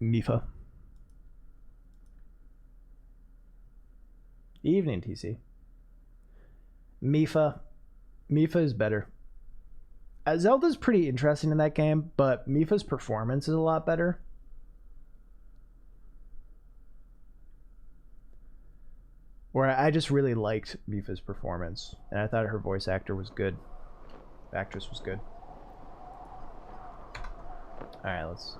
Mifa. Evening, TC. Mifa is better. Zelda's pretty interesting in that game, but Mifa's performance is a lot better. Where I just really liked Mifa's performance, and I thought her voice actor was good. The actress was good. Alright, let's...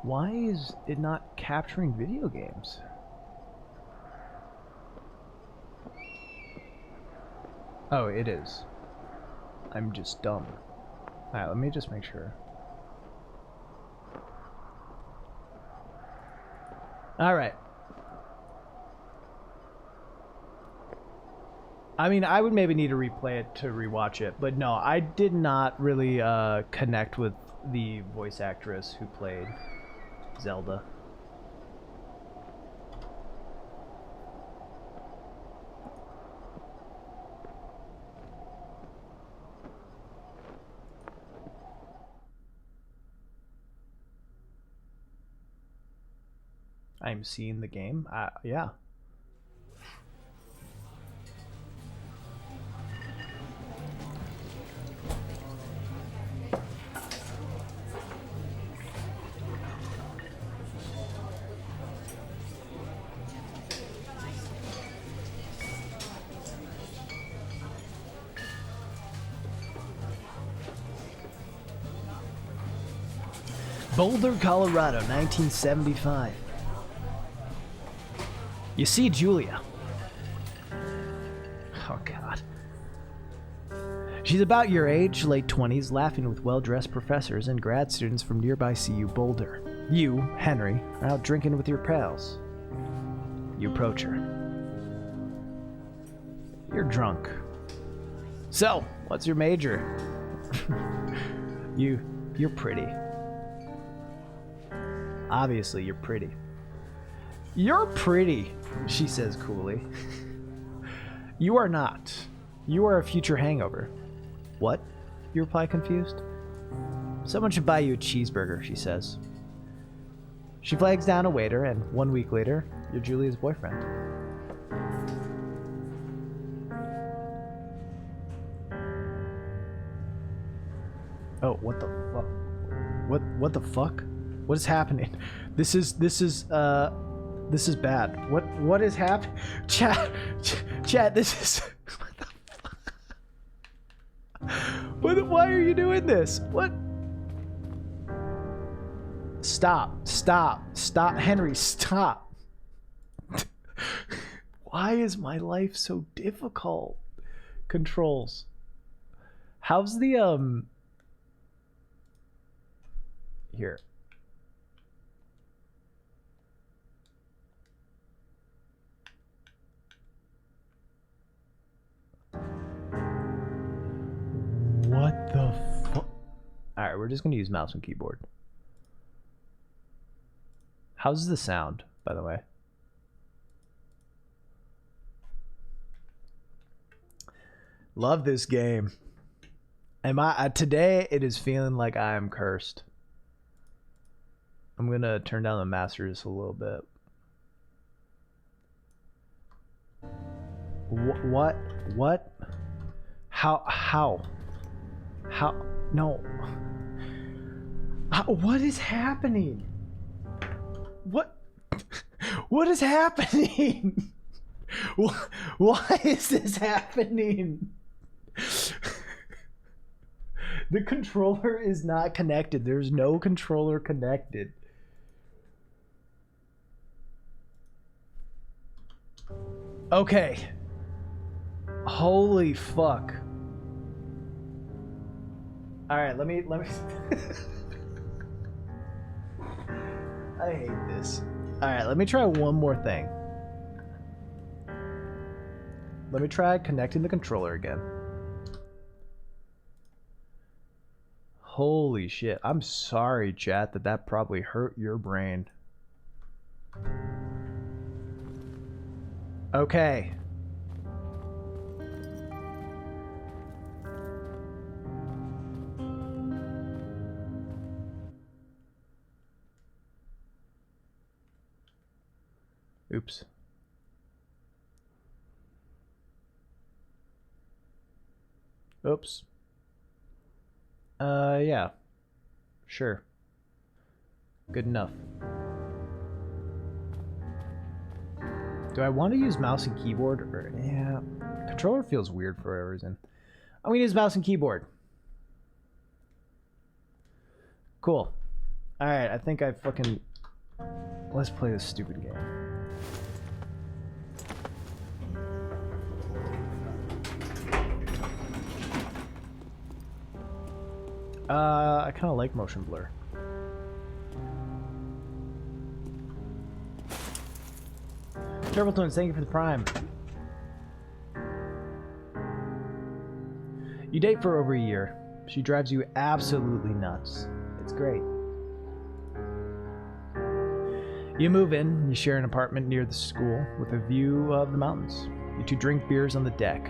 Why is it not capturing video games? Oh, it is. I'm just dumb. Alright, let me just make sure. Alright. I mean, I would maybe need to replay it to rewatch it, but no, I did not really connect with the voice actress who played Zelda. I'm seeing the game. Yeah. Boulder, Colorado, 1975. You see Julia. Oh, God. She's about your age, late 20s, laughing with well-dressed professors and grad students from nearby CU Boulder. You, Henry, are out drinking with your pals. You approach her. You're drunk. So, what's your major? You're pretty. Obviously, you're pretty. You're pretty, she says coolly. You are not. You are a future hangover. What? You reply confused. Someone should buy you a cheeseburger, she says. She flags down a waiter, and 1 week later, you're Julia's boyfriend. Oh, what the fuck? What the fuck? What is happening? This is bad. What is happening? Chat, this is... What the fuck? Why are you doing this? What? Stop. Henry, stop. Why is my life so difficult? Controls. How's the, Here. What the fuck? Alright, we're just gonna use mouse and keyboard. How's the sound, by the way? Love this game. Today it is feeling like I am cursed. I'm gonna turn down the master just a little bit. What? How? No. What is happening? What is happening? Why is this happening? The controller is not connected. There's no controller connected. Okay. Holy fuck. All right, let me I hate this. All right, let me try one more thing. Let me try connecting the controller again. Holy shit. I'm sorry, chat, that probably hurt your brain. Okay. Oops. Oops. Yeah. Sure. Good enough. Do I want to use mouse and keyboard? Or, yeah. Controller feels weird for whatever reason. I'm going to use mouse and keyboard. Cool. Alright, I think I fucking... Let's play this stupid game. I kind of like motion blur. Turtle Twins, thank you for the prime. You date for over a year. She drives you absolutely nuts. It's great. You move in, you share an apartment near the school with a view of the mountains. You two drink beers on the deck.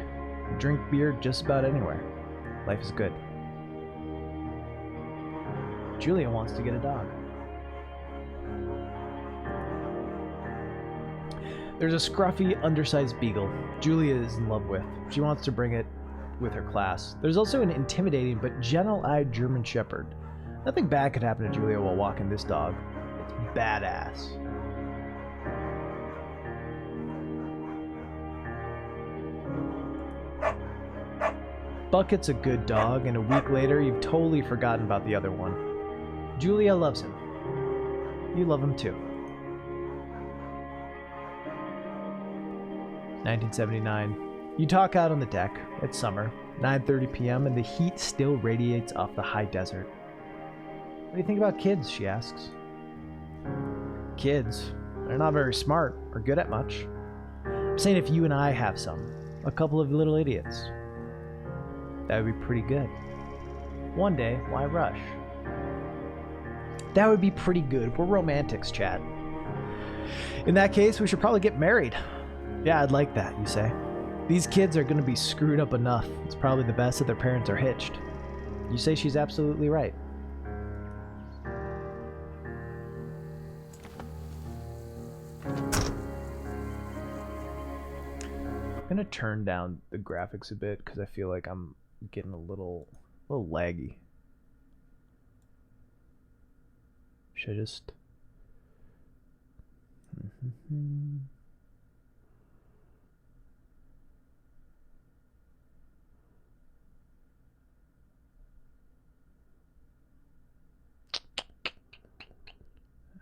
You drink beer just about anywhere. Life is good. Julia wants to get a dog. There's a scruffy, undersized beagle Julia is in love with. She wants to bring it with her class. There's also an intimidating but gentle-eyed German Shepherd. Nothing bad could happen to Julia while walking this dog. It's badass. Bucket's a good dog, and a week later, you've totally forgotten about the other one. Julia loves him. You love him too. 1979. You talk out on the deck. It's summer, 9:30 p.m., and the heat still radiates off the high desert. What do you think about kids? She asks. Kids? They're not very smart or good at much. I'm saying if you and I have some, a couple of little idiots, that would be pretty good. One day, why rush? That would be pretty good. We're romantics, chat. In that case, we should probably get married. Yeah, I'd like that, you say. These kids are going to be screwed up enough. It's probably the best that their parents are hitched. You say she's absolutely right. I'm going to turn down the graphics a bit because I feel like I'm getting a little laggy. Should I just...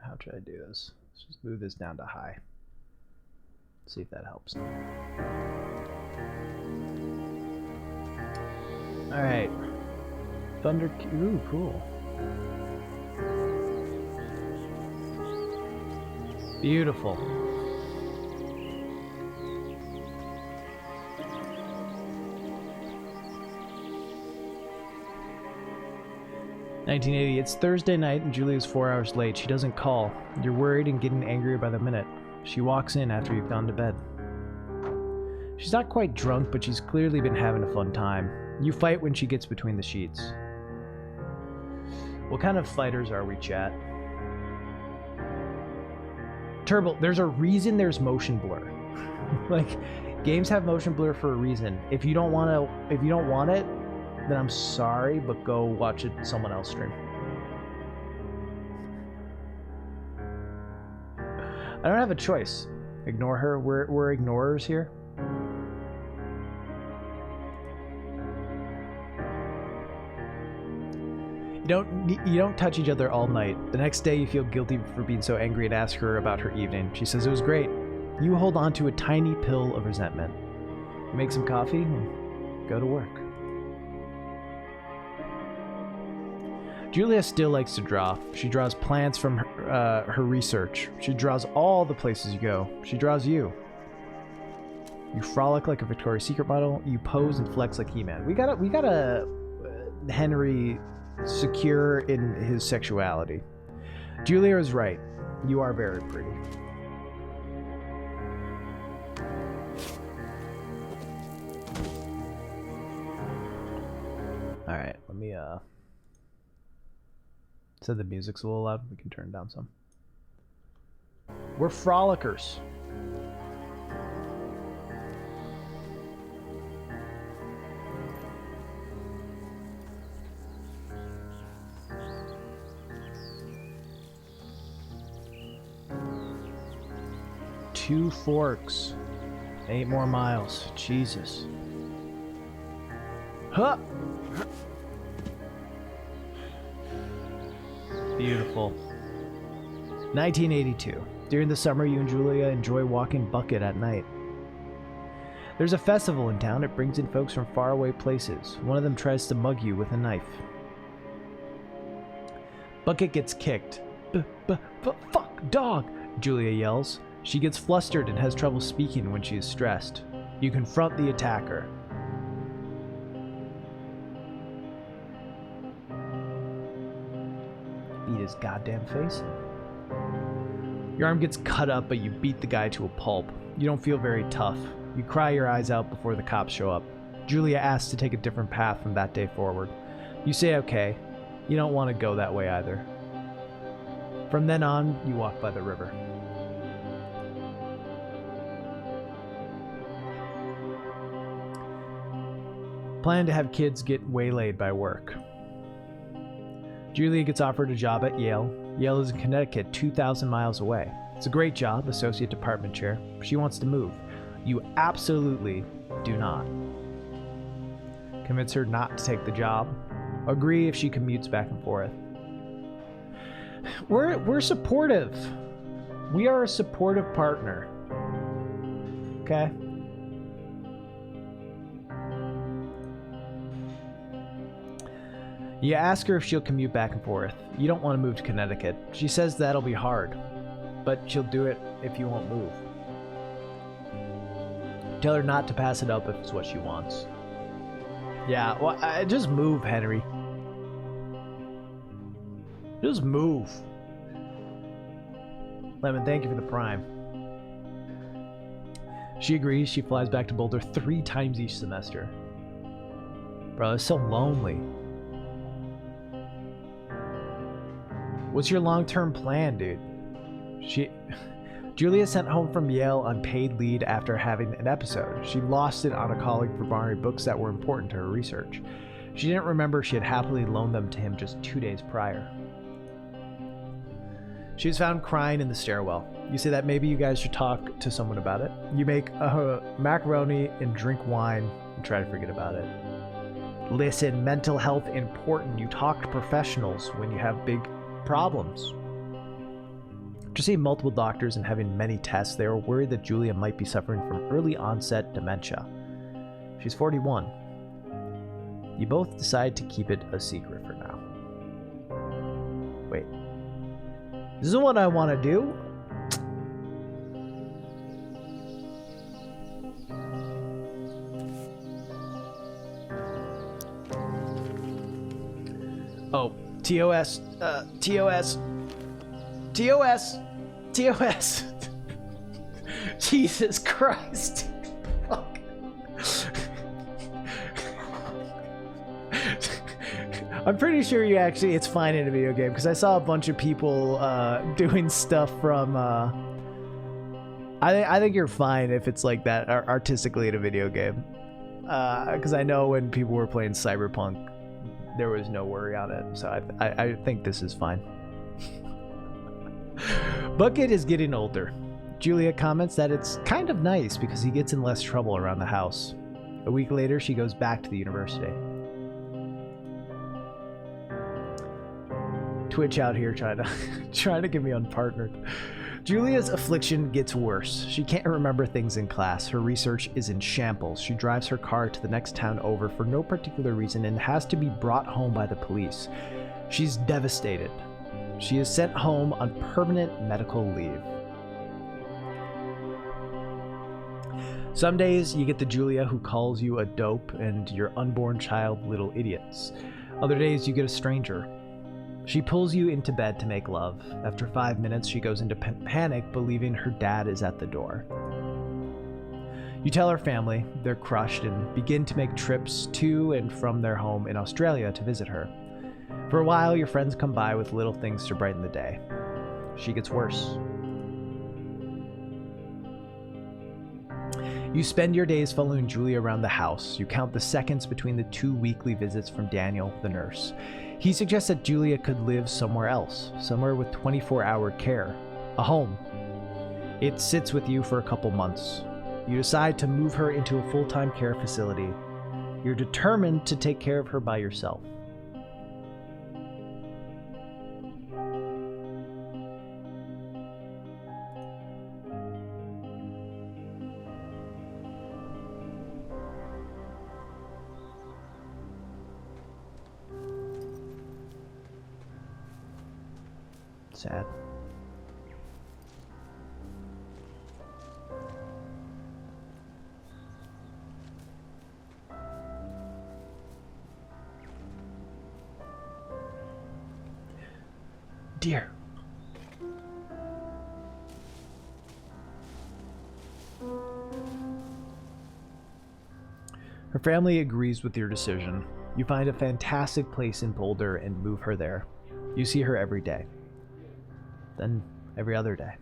How should I do this? Let's just move this down to high. See if that helps. Alright. Thunder... Ooh, cool. Beautiful. "1980. It's Thursday night and Julia's 4 hours late. She doesn't call. You're worried and getting angrier by the minute. She walks in after you've gone to bed. She's not quite drunk, but she's clearly been having a fun time. You fight when she gets between the sheets. What kind of fighters are we, chat? Turbo, there's a reason there's motion blur. Like, games have motion blur for a reason. If you don't want it, then I'm sorry, but go watch it someone else stream. I don't have a choice. Ignore her. We're ignorers here. You don't touch each other all night. The next day you feel guilty for being so angry and ask her about her evening. She says it was great. You hold on to a tiny pill of resentment. You make some coffee and go to work. Julia still likes to draw. She draws plants from her research. She draws all the places you go. She draws you. You frolic like a Victoria's Secret model. You pose and flex like He-Man. We gotta Henry secure in his sexuality. Julia is right. You are very pretty. Alright, let me, so the music's a little loud. We can turn it down some. We're frolickers. Two Forks. 8 more miles. Jesus. Huh! Beautiful. 1982. During the summer, you and Julia enjoy walking Bucket at night. There's a festival in town. It brings in folks from faraway places. One of them tries to mug you with a knife. Bucket gets kicked. Fuck, dog! Julia yells. She gets flustered and has trouble speaking when she is stressed. You confront the attacker. Beat his goddamn face in. Your arm gets cut up, but you beat the guy to a pulp. You don't feel very tough. You cry your eyes out before the cops show up. Julia asks to take a different path from that day forward. You say okay. You don't want to go that way either. From then on, you walk by the river. Plan to have kids get waylaid by work. Julia gets offered a job at Yale. Yale is in Connecticut, 2,000 miles away. It's a great job, associate department chair. She wants to move. You absolutely do not. Convince her not to take the job. Agree if she commutes back and forth. We're supportive. We are a supportive partner. Okay? You ask her if she'll commute back and forth. You don't want to move to Connecticut. She says that'll be hard, but she'll do it if you won't move. Tell her not to pass it up if it's what she wants. Yeah, well, just move, Henry. Just move. Lemon, thank you for the prime. She agrees. She flies back to Boulder 3 times each semester. Bro, it's so lonely. What's your long-term plan, dude? Julia sent home from Yale on paid leave after having an episode. She lost it on a colleague for borrowing books that were important to her research. She didn't remember she had happily loaned them to him just 2 days prior. She was found crying in the stairwell. You say that maybe you guys should talk to someone about it. You make macaroni and drink wine and try to forget about it. Listen, mental health important. You talk to professionals when you have big problems. After seeing multiple doctors and having many tests, they were worried that Julia might be suffering from early onset dementia. She's 41. You both decide to keep it a secret for now. Wait. This is what I want to do? Oh, TOS, TOS, TOS, TOS. Jesus Christ. Fuck. I'm pretty sure it's fine in a video game, because I saw a bunch of people doing stuff from, I think you're fine if it's like that artistically in a video game. Because I know when people were playing Cyberpunk, there was no worry on it, so I think this is fine. Bucket is getting older. Julia comments that it's kind of nice because he gets in less trouble around the house. A week later, she goes back to the university. Twitch out here trying to get me unpartnered. Julia's affliction gets worse. She can't remember things in class. Her research is in shambles. She drives her car to the next town over for no particular reason and has to be brought home by the police. She's devastated. She is sent home on permanent medical leave. Some days you get the Julia who calls you a dope and your unborn child little idiots. Other days you get a stranger. She pulls you into bed to make love. After 5 minutes, she goes into panic, believing her dad is at the door. You tell her family, they're crushed, and begin to make trips to and from their home in Australia to visit her. For a while, your friends come by with little things to brighten the day. She gets worse. You spend your days following Julia around the house. You count the seconds between the 2 weekly visits from Daniel, the nurse. He suggests that Julia could live somewhere else, somewhere with 24-hour care, a home. It sits with you for a couple months. You decide to move her into a full-time care facility. You're determined to take care of her by yourself. Sad. Dear. Her family agrees with your decision. You find a fantastic place in Boulder and move her there. You see her every day. Then every other day.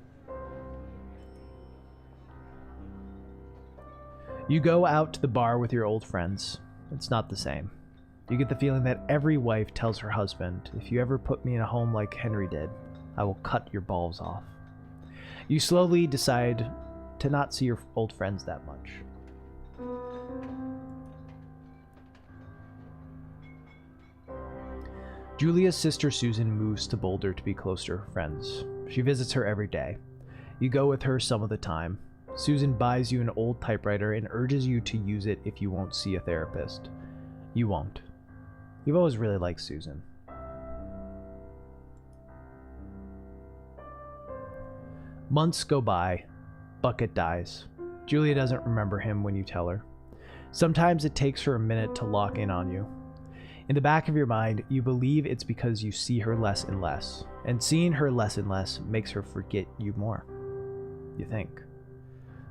You go out to the bar with your old friends. It's not the same. You get the feeling that every wife tells her husband, if you ever put me in a home like Henry did, I will cut your balls off. You slowly decide to not see your old friends that much. Julia's sister Susan moves to Boulder to be close to her friends. She visits her every day. You go with her some of the time. Susan buys you an old typewriter and urges you to use it if you won't see a therapist. You won't. You've always really liked Susan. Months go by. Bucket dies. Julia doesn't remember him when you tell her. Sometimes it takes her a minute to lock in on you. In the back of your mind, you believe it's because you see her less and less, and seeing her less and less makes her forget you more. You think.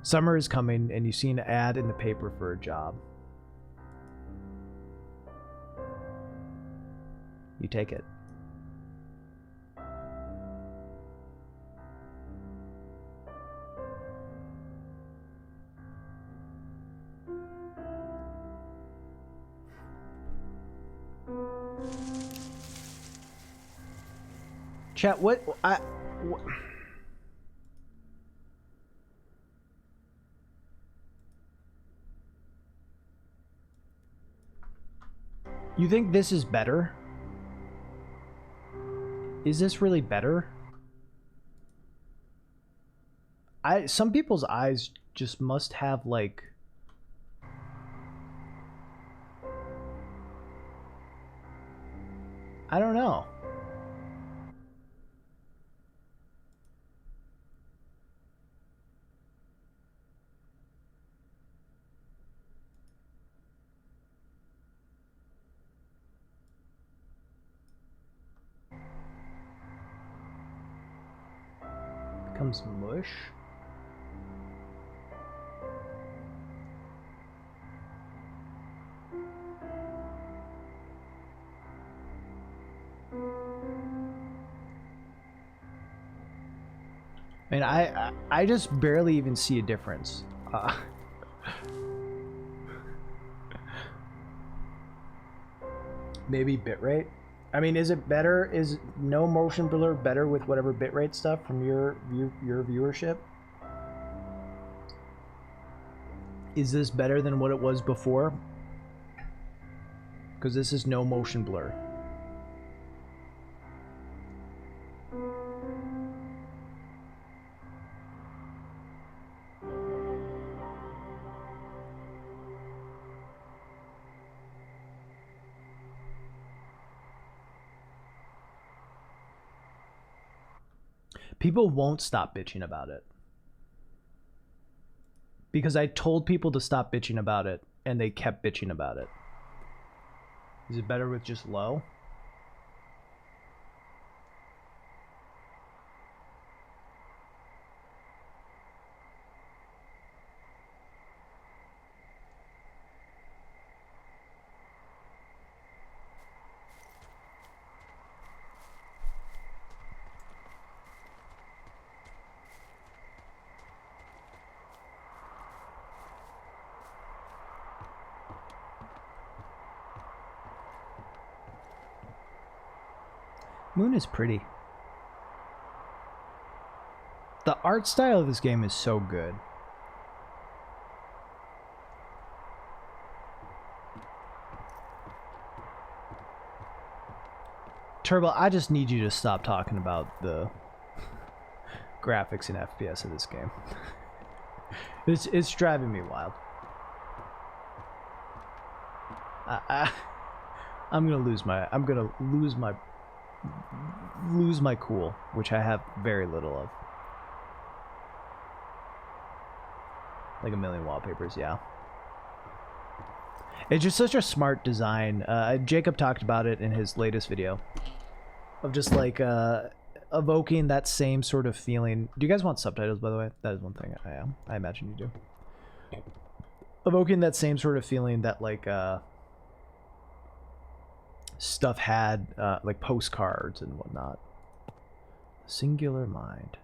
Summer is coming, and you see an ad in the paper for a job. You take it. Chat, what you think this is better? Is this really better? Some people's eyes just must have like I don't know. Becomes mush. I mean, I just barely even see a difference. Maybe bitrate. I mean, is it better? Is no motion blur better with whatever bitrate stuff from your viewership? Is this better than what it was before? Because this is no motion blur. People won't stop bitching about it. Because I told people to stop bitching about it, and they kept bitching about it. Is it better with just low? Moon is pretty. The art style of this game is so good. Turbo, I just need you to stop talking about the graphics and FPS of this game. It's driving me wild. I'm gonna lose my cool, which I have very little of. Like a million wallpapers, yeah. It's just such a smart design. Jacob talked about it in his latest video, of just like evoking that same sort of feeling. Do you guys want subtitles, by the way? That is one thing I imagine you do. Evoking that same sort of feeling that like stuff had, like postcards and whatnot. Singular mind.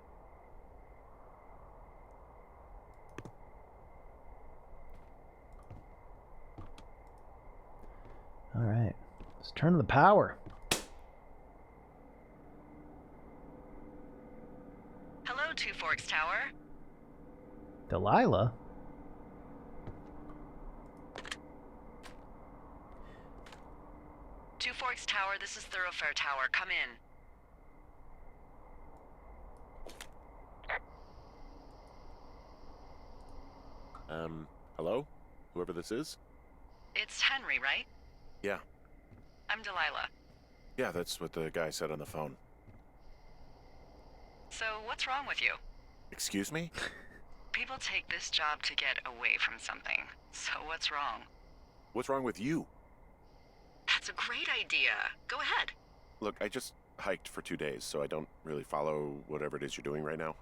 All right, let's turn to the power. Hello, Two Forks Tower. Delilah? Two Forks Tower, this is Thoroughfare Tower. Come in. Hello? Whoever this is? It's Henry, right? Yeah. I'm Delilah. Yeah, that's what the guy said on the phone. So, what's wrong with you? Excuse me? People take this job to get away from something. So, what's wrong? What's wrong with you? That's a great idea. Go ahead. Look, I just hiked for 2 days, so I don't really follow whatever it is you're doing right now.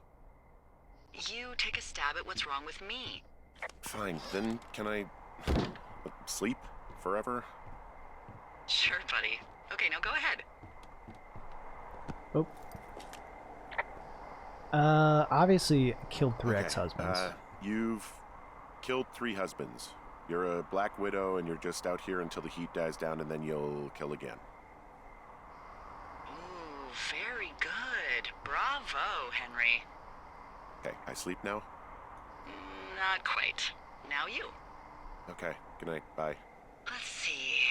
You take a stab at what's wrong with me. Fine, then can I sleep forever? Sure, buddy. Okay, now go ahead. Oh. Obviously killed 3 ex-husbands. You've killed 3 husbands. You're a black widow and you're just out here until the heat dies down and then you'll kill again. Ooh, very good. Bravo, Henry. Okay, I sleep now? Not quite. Now you. Okay, good night, bye. Let's see.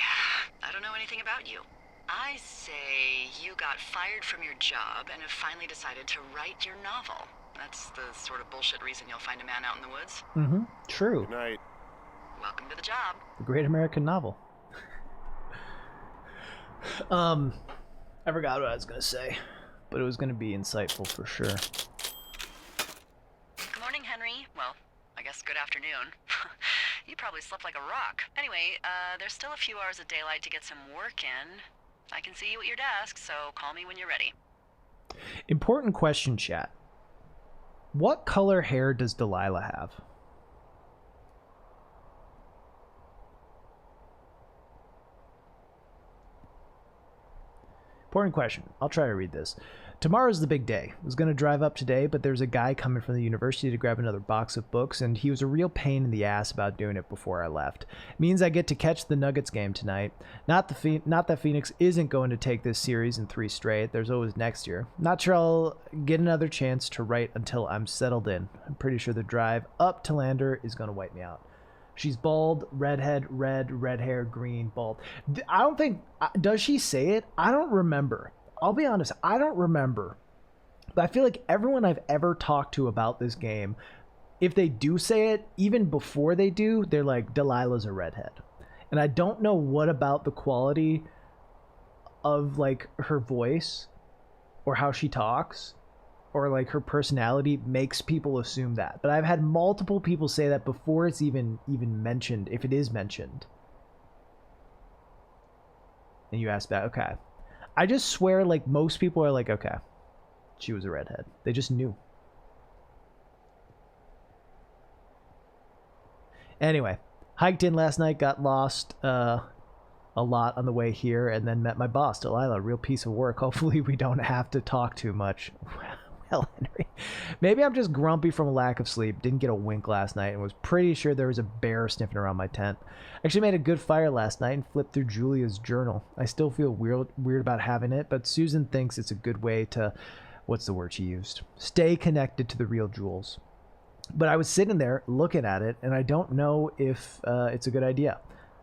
I don't know anything about you. I say you got fired from your job and have finally decided to write your novel. That's the sort of bullshit reason you'll find a man out in the woods. Mm-hmm. True. Good night. Welcome to the job. The Great American Novel. I forgot what I was gonna say, but it was gonna be insightful for sure. Good morning, Henry. Well, I guess good afternoon. You probably slept like a rock. Anyway, there's still a few hours of daylight to get some work in. I can see you at your desk, so call me when you're ready. Important question, chat. What color hair does Delilah have? Important question. I'll try to read this. Tomorrow's the big day. I was going to drive up today, but there's a guy coming from the university to grab another box of books, and he was a real pain in the ass about doing it before I left. It means I get to catch the Nuggets game tonight. Not that Phoenix isn't going to take this series in 3 straight. There's always next year. Not sure I'll get another chance to write until I'm settled in. I'm pretty sure the drive up to Lander is going to wipe me out. She's bald, redhead, red hair, green, bald. I don't think... Does she say it? I don't remember. I'll be honest, I don't remember. But I feel like everyone I've ever talked to about this game, if they do say it, even before they do, they're like, Delilah's a redhead. And I don't know what about the quality of like her voice or how she talks or like her personality makes people assume that. But I've had multiple people say that before it's even mentioned, if it is mentioned. And you ask back, okay. I just swear like most people are like, okay, she was a redhead. They just knew. Anyway, hiked in last night, got lost a lot on the way here, and then met my boss, Delilah. Real piece of work. Hopefully we don't have to talk too much. hell, Henry? Maybe I'm just grumpy from a lack of sleep, didn't get a wink last night, and was pretty sure there was a bear sniffing around my tent. Actually made a good fire last night and flipped through Julia's journal. I still feel weird about having it, but Susan thinks it's a good way to, what's the word she used? Stay connected to the real Jules. But I was sitting there looking at it, and I don't know if it's a good idea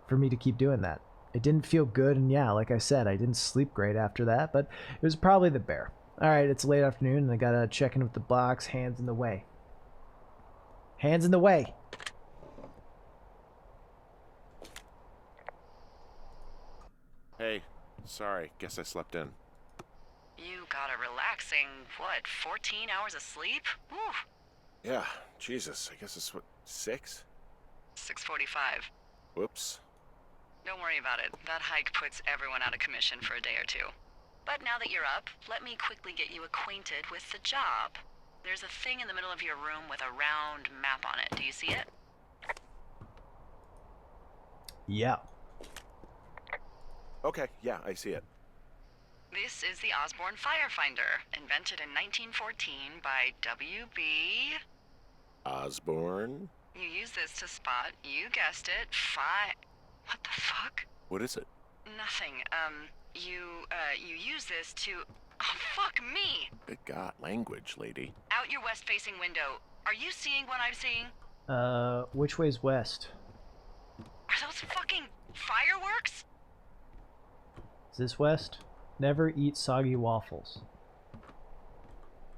for me to keep doing that. It didn't feel good, and yeah, like I said, I didn't sleep great after that, but it was probably the bear. Alright, it's late afternoon, and I gotta check in with the box. Hands in the way. Hands in the way! Hey, sorry, guess I slept in. You got a relaxing, 14 hours of sleep? Woo! Yeah, Jesus, I guess it's 6? 6:45. Whoops. Don't worry about it. That hike puts everyone out of commission for a day or two. But now that you're up, let me quickly get you acquainted with the job. There's a thing in the middle of your room with a round map on it. Do you see it? Yeah. Okay, yeah, I see it. This is the Osborne Firefinder, invented in 1914 by W.B. Osborne? You use this to spot, you guessed it, What the fuck? What is it? Nothing. You use this to... Oh, fuck me! Good God, language, lady. Out your west-facing window. Are you seeing what I'm seeing? Which way's west? Are those fucking fireworks? Is this west? Never eat soggy waffles.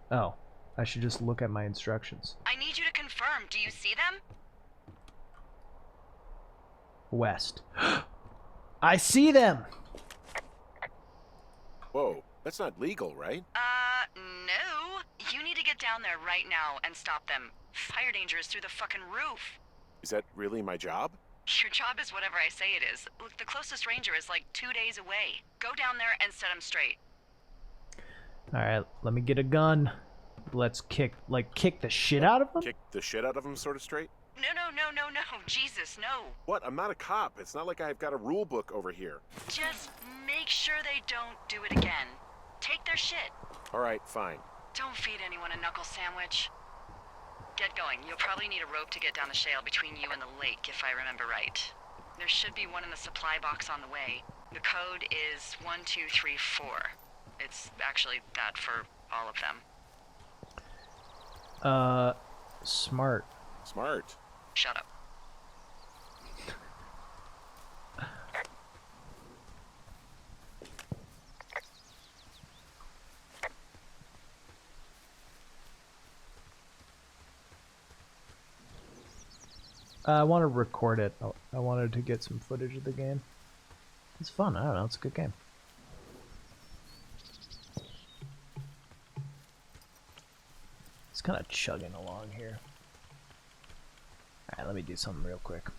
Oh, I should just look at my instructions. I need you to confirm. Do you see them? West. I see them! Whoa, that's not legal, right? No. You need to get down there right now and stop them. Fire danger is through the fucking roof. Is that really my job? Your job is whatever I say it is. Look, the closest ranger is like 2 days away. Go down there and set him straight. Alright, let me get a gun. Let's kick the shit out of them? Kick the shit out of him sort of straight? No. Jesus, no. What? I'm not a cop. It's not like I've got a rule book over here. Just make sure they don't do it again. Take their shit. All right, fine. Don't feed anyone a knuckle sandwich. Get going. You'll probably need a rope to get down the shale between you and the lake, if I remember right. There should be one in the supply box on the way. The code is 1234. It's actually that for all of them. Smart. Smart. Shut up. I want to record it. I wanted to get some footage of the game. It's fun. I don't know. It's a good game. It's kind of chugging along here. Alright, let me do something real quick.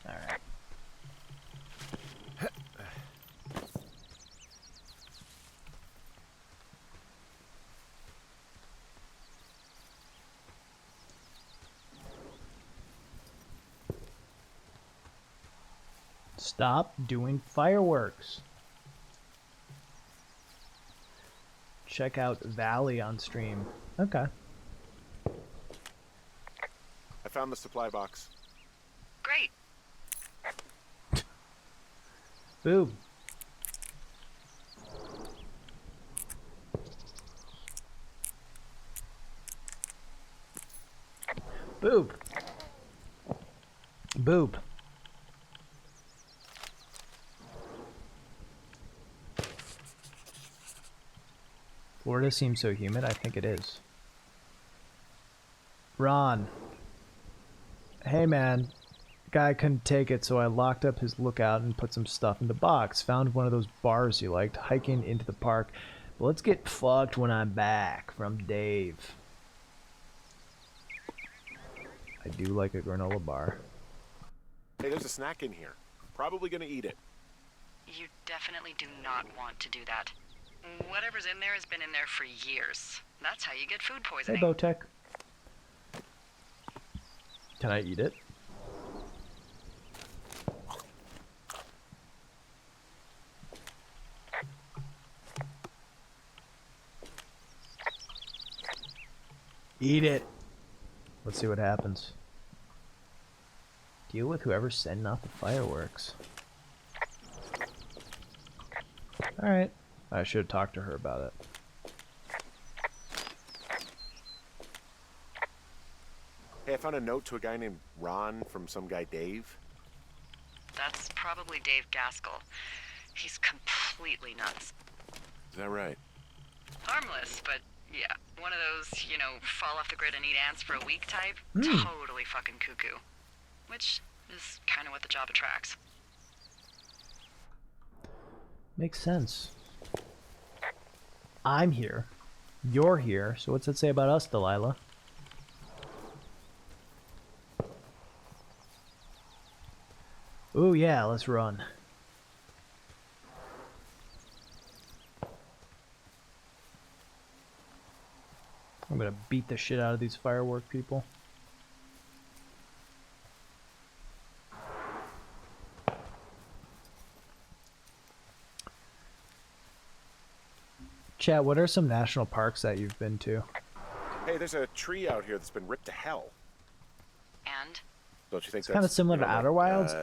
Alright. Stop doing fireworks. Check out Valley on stream. Okay. I found the supply box. Great. Boob. Boob. Boob. Florida seems so humid. I think it is. Ron. Hey man. Guy couldn't take it, so I locked up his lookout and put some stuff in the box. Found one of those bars you liked, hiking into the park. Well, let's get fucked when I'm back from Dave. I do like a granola bar. Hey, there's a snack in here. Probably gonna eat it. You definitely do not want to do that. Whatever's in there has been in there for years. That's how you get food Hey, poisoning. Bowtech. Can I eat it? Eat it. Let's see what happens. Deal with whoever's sending out the fireworks. Alright. I should have talked to her about it. Hey, I found a note to a guy named Ron from some guy Dave. That's probably Dave Gaskell. He's completely nuts. Is that right? Harmless, but yeah, one of those, you know, fall off the grid and eat ants for a week type. Totally fucking cuckoo. Which is kind of what the job attracts. Makes sense. I'm here. You're here. So what's that say about us, Delilah? Ooh, yeah, let's run. I'm gonna beat the shit out of these firework people. Chat, what are some national parks that you've been to? Hey, there's a tree out here that's been ripped to hell. And? Don't you think It's that's kind of similar to Outer Wilds.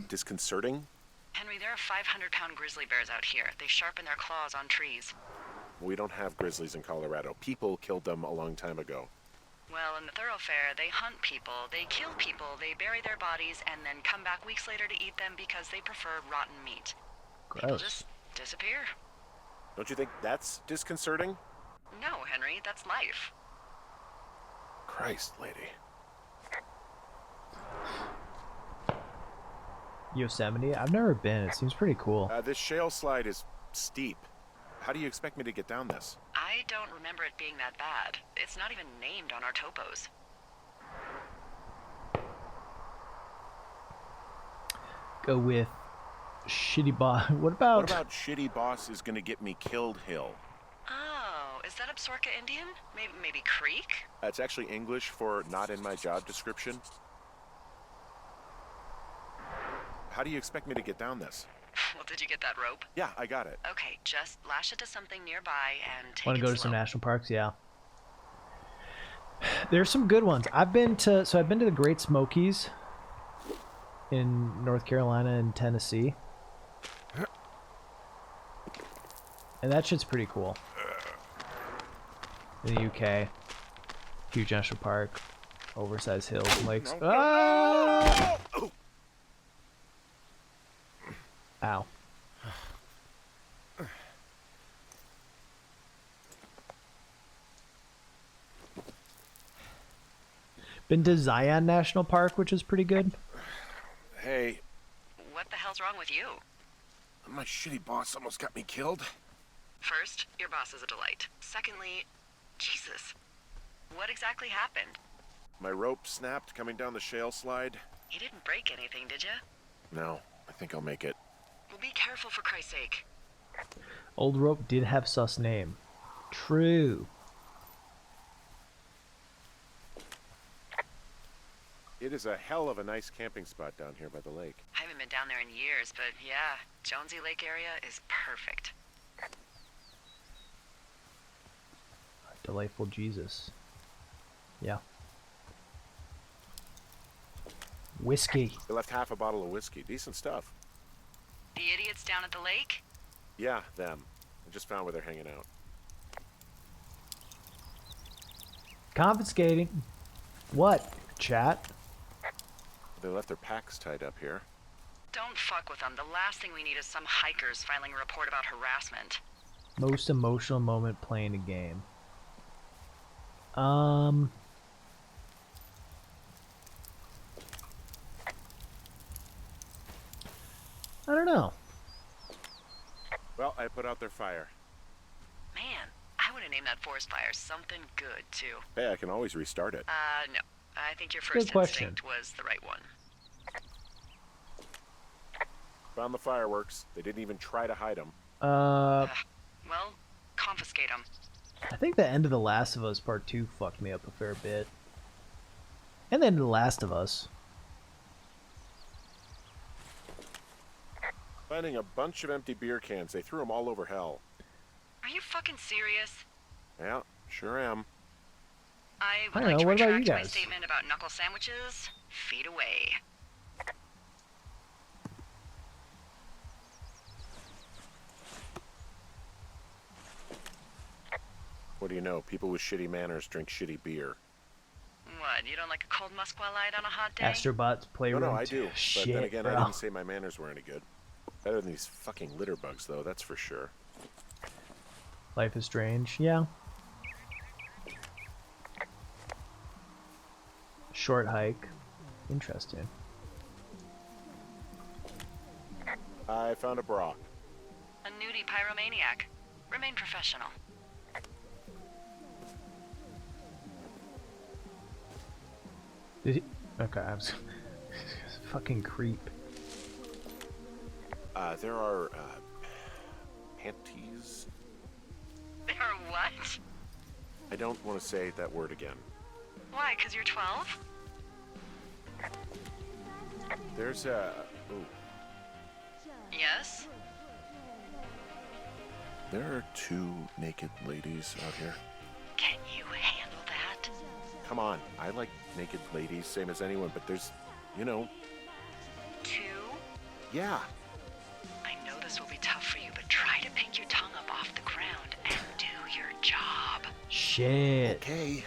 Disconcerting? Henry, there are 500-pound grizzly bears out here. They sharpen their claws on trees. We don't have grizzlies in Colorado. People killed them a long time ago. Well, in the thoroughfare, they hunt people, they kill people, they bury their bodies, and then come back weeks later to eat them because they prefer rotten meat. People Gross. just disappear. Don't you think that's disconcerting? No, Henry, that's life. Christ, lady. Yosemite? I've never been. It seems pretty cool. This shale slide is steep. How do you expect me to get down this? I don't remember it being that bad. It's not even named on our topos. Go with shitty boss. What about shitty boss is gonna get me killed hill? Oh, is that Absorka Indian? Maybe Creek? That's actually English for not in my job description. How do you expect me to get down this? Well, did you get that rope? Yeah, I got it. Okay, just lash it to something nearby and take want it to go to slow. some national parks? Yeah. There's some good ones. I've been to the Great Smokies in North Carolina and Tennessee. And that shit's pretty cool. In the UK. Huge national park. Oversized hills and lakes. Ah! Ow. Been to Zion National Park, which is pretty good. Hey, What the hell's wrong with you? my shitty boss almost got me killed. First, your boss is a delight. Secondly, Jesus. What exactly happened? My rope snapped coming down the shale slide. You didn't break anything, did you? No, I think I'll make it. Well, be careful for Christ's sake. Old Rope did have sus name. True. It is a hell of a nice camping spot down here by the lake. I haven't been down there in years, but yeah, Jonesy Lake area is perfect. Delightful Jesus. Yeah. Whiskey. They left half a bottle of whiskey. Decent stuff. The idiots down at the lake? Yeah, them. I just found where they're hanging out. Confiscating. What? Chat? They left their packs tied up here. Don't fuck with them. The last thing we need is some hikers filing a report about harassment. Most emotional moment playing a game. I don't know. Well, I put out their fire. to name that forest fire something good, too. Hey, I can always restart it. No. I think your Good first question. instinct was the right one. Found the fireworks. They didn't even try to hide them. Well, confiscate them. I think the end of The Last of Us Part 2 fucked me up a fair bit. And then The Last of Us. Finding a bunch of empty beer cans. They threw them all over hell. Are you fucking serious? Yeah, sure am. I would I don't like to know, what about you retract my guys? statement about knuckle sandwiches. Feet away. What do you know? People with shitty manners drink shitty beer. What, you don't like a cold Musqua Light on a hot day? Astrobots Playroom. No, I do. Shit, But then again, bro. I didn't say my manners were any good. Better than these fucking litter bugs, though, that's for sure. Life is Strange. Yeah. Short hike. Interesting. I found a bra. A nudie pyromaniac. Remain professional. Did he? Okay, I was. Fucking creep. There are, panties? They are what? I don't want to say that word again. Why, 'cause you're 12? There's a... Ooh. Yes? There are 2 naked ladies out here. Can you handle that? Come on, I like naked ladies, same as anyone, but there's, you know... 2? Yeah. I know this will be tough for you, but try to pick your tongue up off the ground and do your job. Shit. Okay.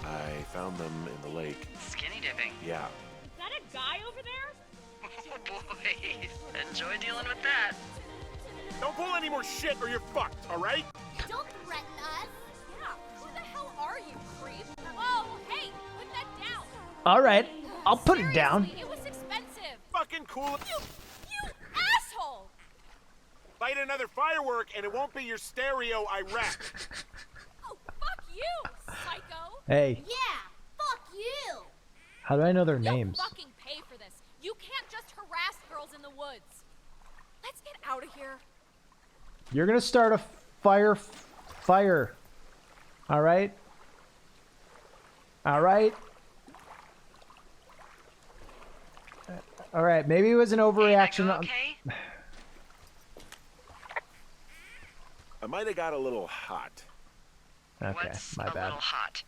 I found them in the lake. Skinny dipping. Yeah. Is that a guy over there? Oh boy. Enjoy dealing with that. Don't pull any more shit or you're fucked, alright? Don't threaten us. Yeah, who the hell are you, creep? Whoa, hey, put that down. All right, I'll put it down. Seriously, it was expensive. Fucking cool. You asshole! Light another firework and it won't be your stereo I wreck. Oh, fuck you, psycho. Hey, Yeah, fuck you. how do I know their You'll names? fucking pay for this. You can't just harass girls in the woods. Let's get out of here. You're gonna start a fire. All right. All right. All right. Maybe it was an overreaction. Hey, okay? I might have got a little hot. Okay, What's my a bad. little hot?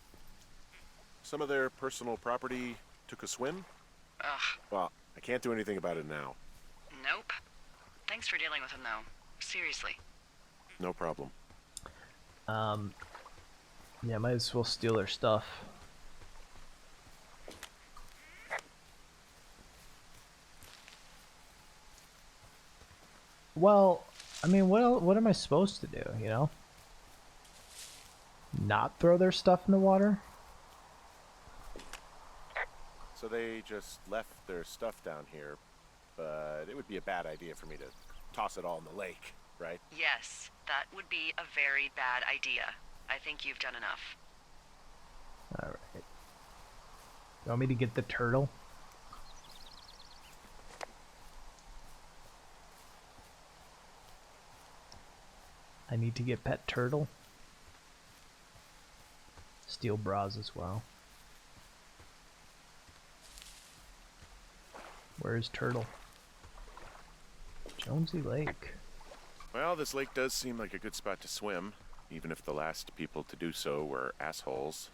Some of their personal property took a swim. Ugh. Well, I can't do anything about it now. Nope. Thanks for dealing with him, though. Seriously. No problem. Yeah, might as well steal their stuff. Well, I mean, what am I supposed to do, you know? Not throw their stuff in the water? So they just left their stuff down here, but it would be a bad idea for me to toss it all in the lake, right? Yes, that would be a very bad idea. I think you've done enough. All right. You want me to get the turtle? I need to get pet turtle. Steal bras as well. Where is turtle? Jonesy Lake. Well, this lake does seem like a good spot to swim, even if the last people to do so were assholes.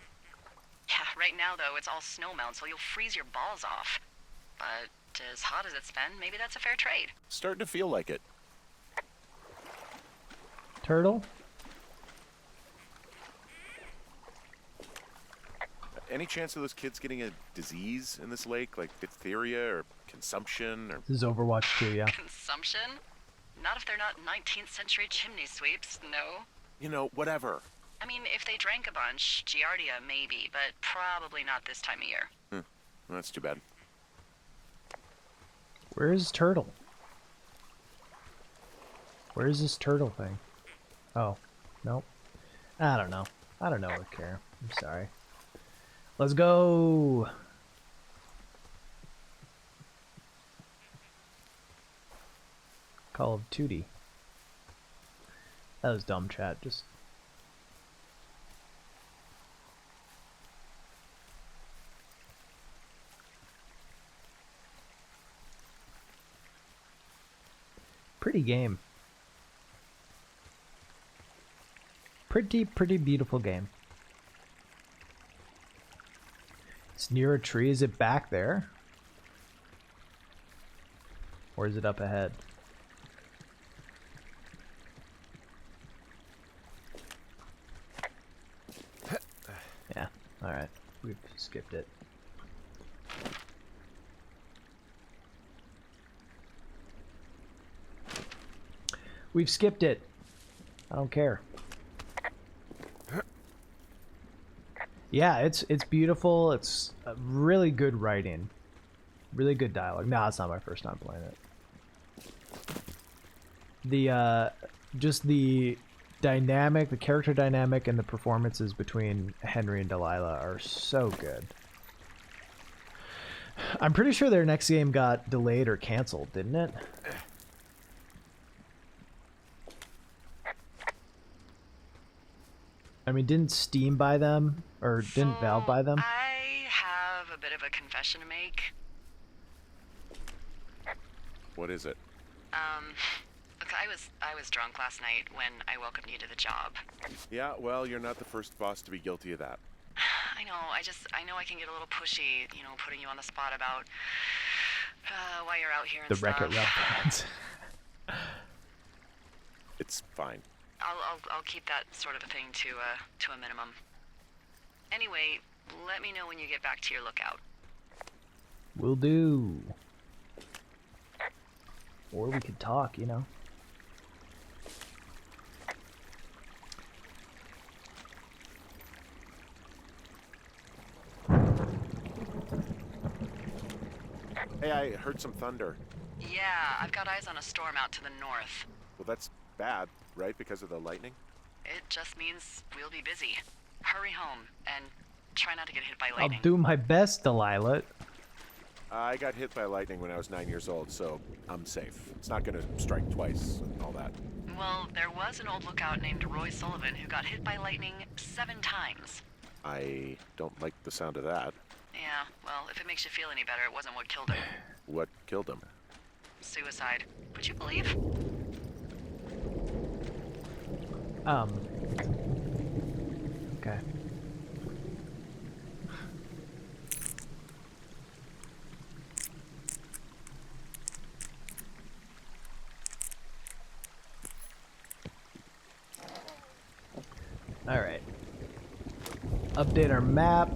Yeah, right now, though, it's all snowmelt, so you'll freeze your balls off. But as hot as it's been, maybe that's a fair trade. Starting to feel like it. Turtle? Any chance of those kids getting a disease in this lake, like diphtheria or consumption or... This is Overwatch 2, yeah. Consumption? Not if they're not 19th century chimney sweeps, no. You know, whatever. I mean, if they drank a bunch, Giardia maybe, but probably not this time of year. Well, that's too bad. Where is turtle? Where's this turtle thing? Oh, nope. I don't know. I don't know or care. I'm sorry. Let's go. Call of Duty. That was dumb, chat. Just. Pretty game. Pretty beautiful game. It's near a tree. Is it back there? Or is it up ahead? Yeah, alright. We've skipped it. We've skipped it. I don't care. Yeah, it's beautiful. It's really good writing. Really good dialogue. No, it's not my first time playing it. The just the dynamic, the character dynamic and the performances between Henry and Delilah are so good. I'm pretty sure their next game got delayed or canceled, didn't it? I mean, didn't Steam buy them? Or didn't Valve buy them? I have a bit of a confession to make. What is it? Look, I was drunk last night when I welcomed you to the job. Yeah, well, you're not the first boss to be guilty of that. I know, I know I can get a little pushy, you know, putting you on the spot about why you're out here and The stuff. Wreck-It Ralph fans. It's fine. I'll keep that sort of a thing to a minimum. Anyway, let me know when you get back to your lookout. Will do. Or we could talk, you know. Hey, I heard some thunder. Yeah, I've got eyes on a storm out to the north. Well, that's bad, right? Because of the lightning? It just means we'll be busy. Hurry home and try not to get hit by I'll lightning. do my best, Delilah. I got hit by lightning when I was 9 years old, so I'm safe. It's not gonna strike twice and all that. Well, there was an old lookout named Roy Sullivan who got hit by lightning 7 times. I don't like the sound of that. Yeah, well, if it makes you feel any better, it wasn't what killed him. What killed him? Suicide. Would you believe? Okay. All right. Update our map.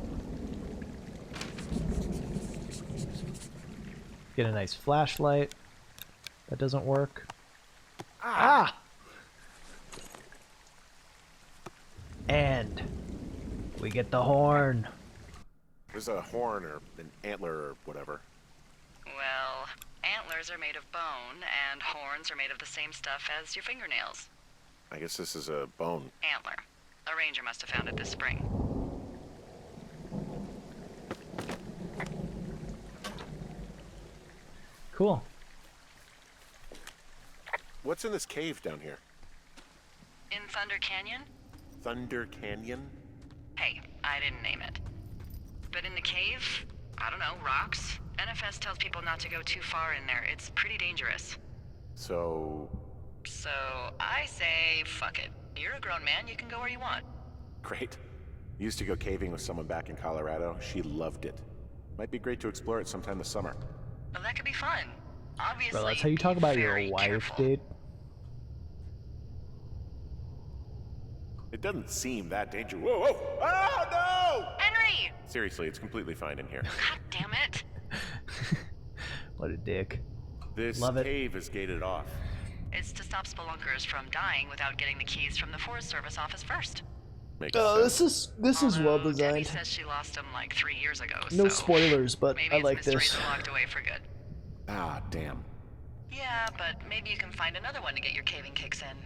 Get a nice flashlight. That doesn't work. Ah! And we get the horn. There's a horn or an antler or whatever. Well, antlers are made of bone, and horns are made of the same stuff as your fingernails. I guess this is a bone. Antler. A ranger must have found it this spring. Cool. What's in this cave down here? In Thunder Canyon? Thunder Canyon? Hey, I didn't name it. But in the cave, I don't know, rocks? NFS tells people not to go too far in there. It's pretty dangerous. So... So, I say, fuck it. You're a grown man, you can go where you want. Great. Used to go caving with someone back in Colorado. She loved it. Might be great to explore it sometime this summer. Well, that could be fun. Obviously, Bro, that's how you talk be about your very wife, careful. dude. It doesn't seem that dangerous. Whoa, whoa! Oh, no! Henry! Seriously, it's completely fine in here. God damn it. What a dick. This Love it. cave is gated off. It's to stop spelunkers from dying without getting the keys from the Forest Service office first. Makes sense. this is well Although Debbie designed. says she lost them like 3 years ago, No so spoilers, but maybe I its like mystery's this. locked away for good. Ah, damn. Yeah, but maybe you can find another one to get your caving kicks in.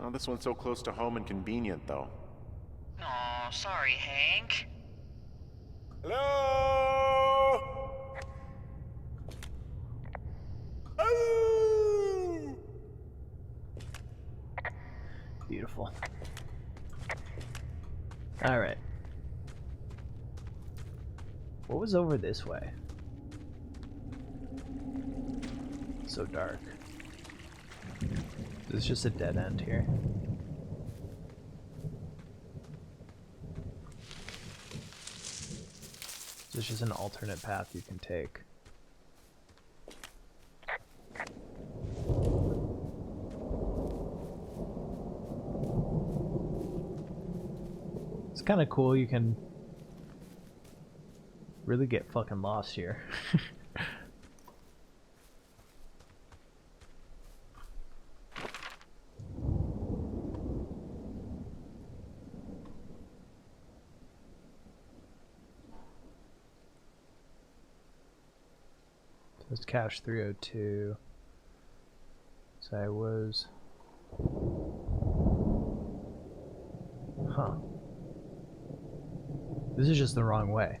Oh, this one's so close to home and convenient, though. Aw, sorry, Hank. Hello? Oh! Beautiful. Alright. What was over this way? So dark. This is just a dead end here. This is just an alternate path you can take. It's kind of cool, you can really get fucking lost here. It's cache 302. So I was... Huh. This is just the wrong way.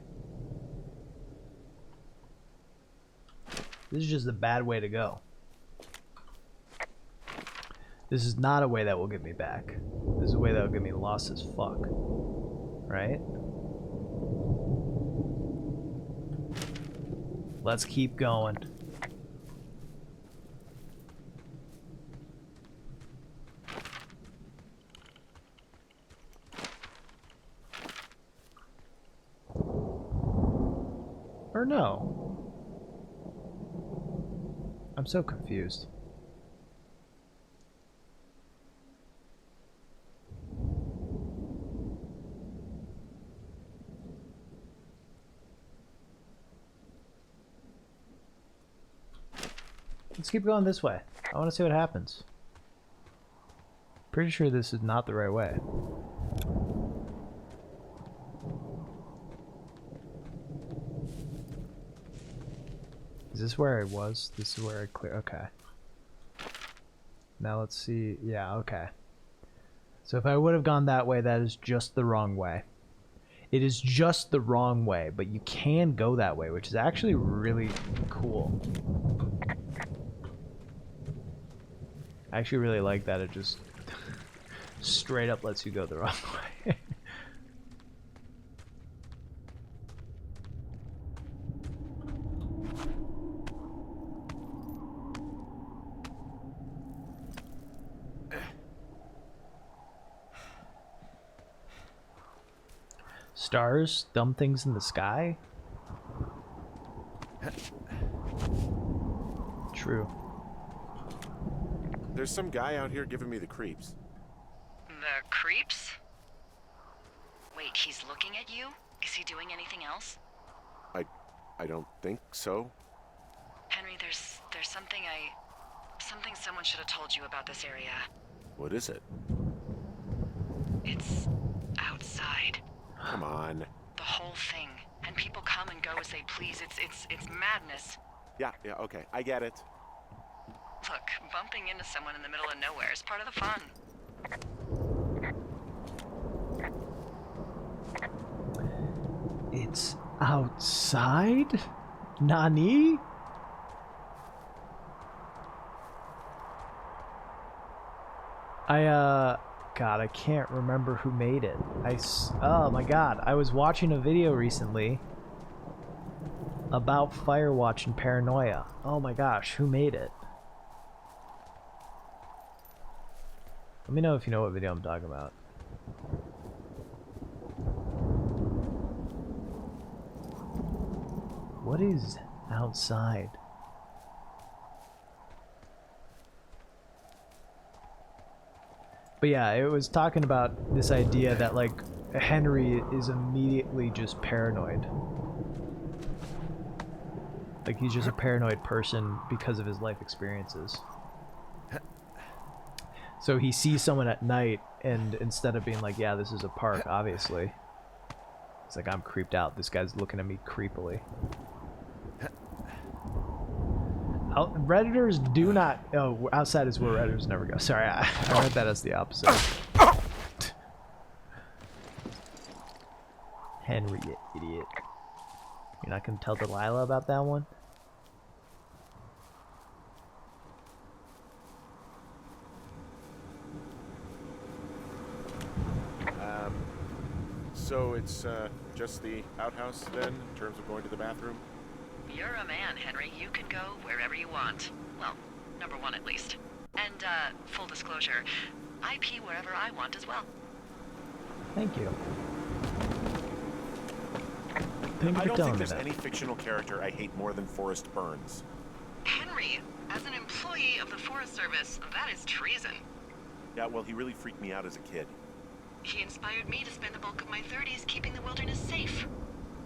This is just a bad way to go. This is not a way that will get me back. This is a way that will get me lost as fuck. Right? Let's keep going. Or no. I'm so confused. Let's keep going this way. I want to see what happens. Pretty sure this is not the right way. Is this where I was? This is where I clear. Okay. Now let's see. Yeah, okay. So if I would have gone that way, that is just the wrong way. It is just the wrong way, but you can go that way, which is actually really cool. I actually really like that it just straight up lets you go the wrong way. Stars, dumb things in the sky? True. There's some guy out here giving me the creeps. The creeps? Wait, he's looking at you? Is he doing anything else? I don't think so. Henry, there's something someone should have told you about this area. What is it? It's outside. Come on. The whole thing. And people come and go as they please. It's madness. Yeah, okay. I get it. Look, bumping into someone in the middle of nowhere is part of the fun. It's outside? Nani? God, I can't remember who made it. Oh my god, I was watching a video recently about Firewatch and paranoia. Oh my gosh, who made it? Let me know if you know what video I'm talking about. What is outside? But yeah, it was talking about this idea that like Henry is immediately just paranoid. Like he's just a paranoid person because of his life experiences. So he sees someone at night and instead of being like, yeah, this is a park, obviously. It's like, I'm creeped out. This guy's looking at me creepily. Redditors do not. Oh, outside is where Redditors never go. Sorry, I read that as the opposite. Henry, you idiot. You're not gonna tell Delilah about that one? So it's just the outhouse then, in terms of going to the bathroom? You're a man, Henry. You can go wherever you want. Well, number one at least. And, full disclosure, I pee wherever I want as well. Thank you. Thank you I for don't telling think me there's that. any fictional character I hate more than Forrest Burns. Henry, as an employee of the Forest Service, that is treason. Yeah, well, he really freaked me out as a kid. He inspired me to spend the bulk of my 30s keeping the wilderness safe.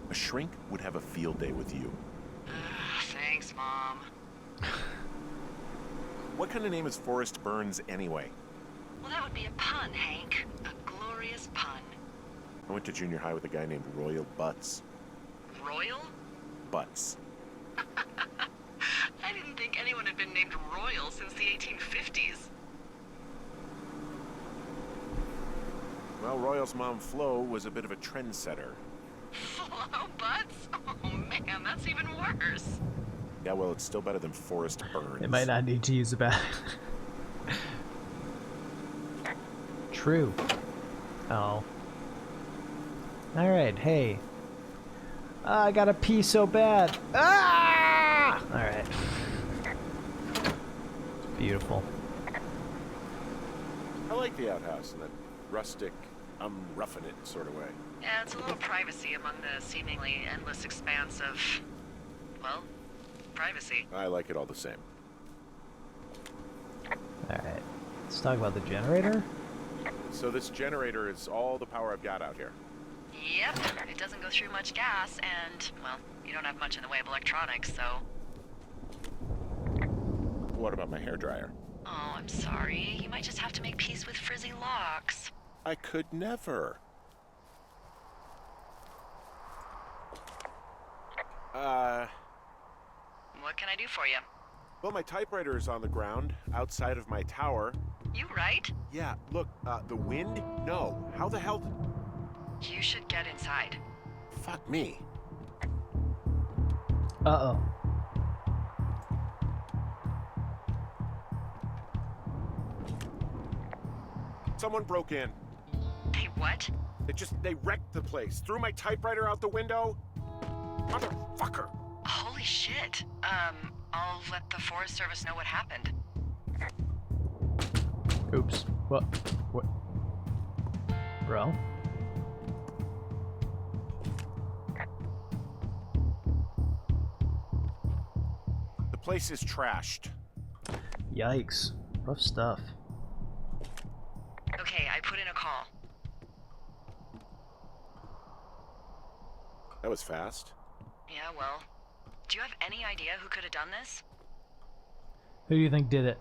A shrink would have a field day with you. Thanks, Mom. What kind of name is Forrest Burns anyway? Well, that would be a pun, Hank. A glorious pun. I went to junior high with a guy named Royal Butts. Royal? Butts. I didn't think anyone had been named Royal since the 1850s. Well, Royal's mom, Flo, was a bit of a trendsetter. Flo Butts? Oh man, that's even worse. Yeah, well, it's still better than Forrest Burns. It might not need to use the bath. True. Oh. Alright, hey. I gotta pee so bad. Ah! Alright. It's beautiful. I like the outhouse in that rustic, I'm roughing it sort of way. Yeah, it's a little privacy among the seemingly endless expanse of, well, privacy. I like it all the same. Alright. Let's talk about the generator. So this generator is all the power I've got out here. Yep, it doesn't go through much gas, and, well, you don't have much in the way of electronics, so... What about my hairdryer? Oh, I'm sorry. You might just have to make peace with frizzy locks. I could never. What can I do for you? Well, my typewriter is on the ground, outside of my tower. You right? Yeah, look, the wind? No. How the hell... You should get inside. Fuck me. Uh-oh. Someone broke in. Hey, what? They wrecked the place. Threw my typewriter out the window. Motherfucker. Holy shit. I'll let the Forest Service know what happened. Oops. What? What? Bro? The place is trashed. Yikes. Rough stuff. Okay, I put in a call. That was fast. Yeah, well, do you have any idea who could have done this? Who do you think did it?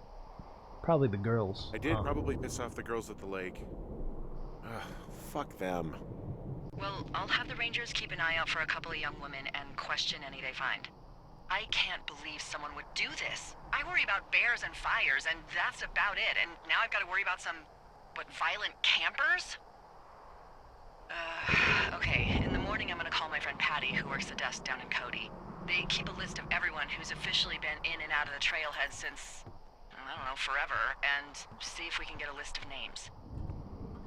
Probably the girls. I did probably piss off the girls at the lake. Ugh, fuck them. Well, I'll have the Rangers keep an eye out for a couple of young women and question any they find. I can't believe someone would do this. I worry about bears and fires, and that's about it. And now I've got to worry about some, what, violent campers? Okay, in the morning I'm gonna call my friend Patty, who works the desk down in Cody. They keep a list of everyone who's officially been in and out of the trailhead since, I don't know, forever, and see if we can get a list of names.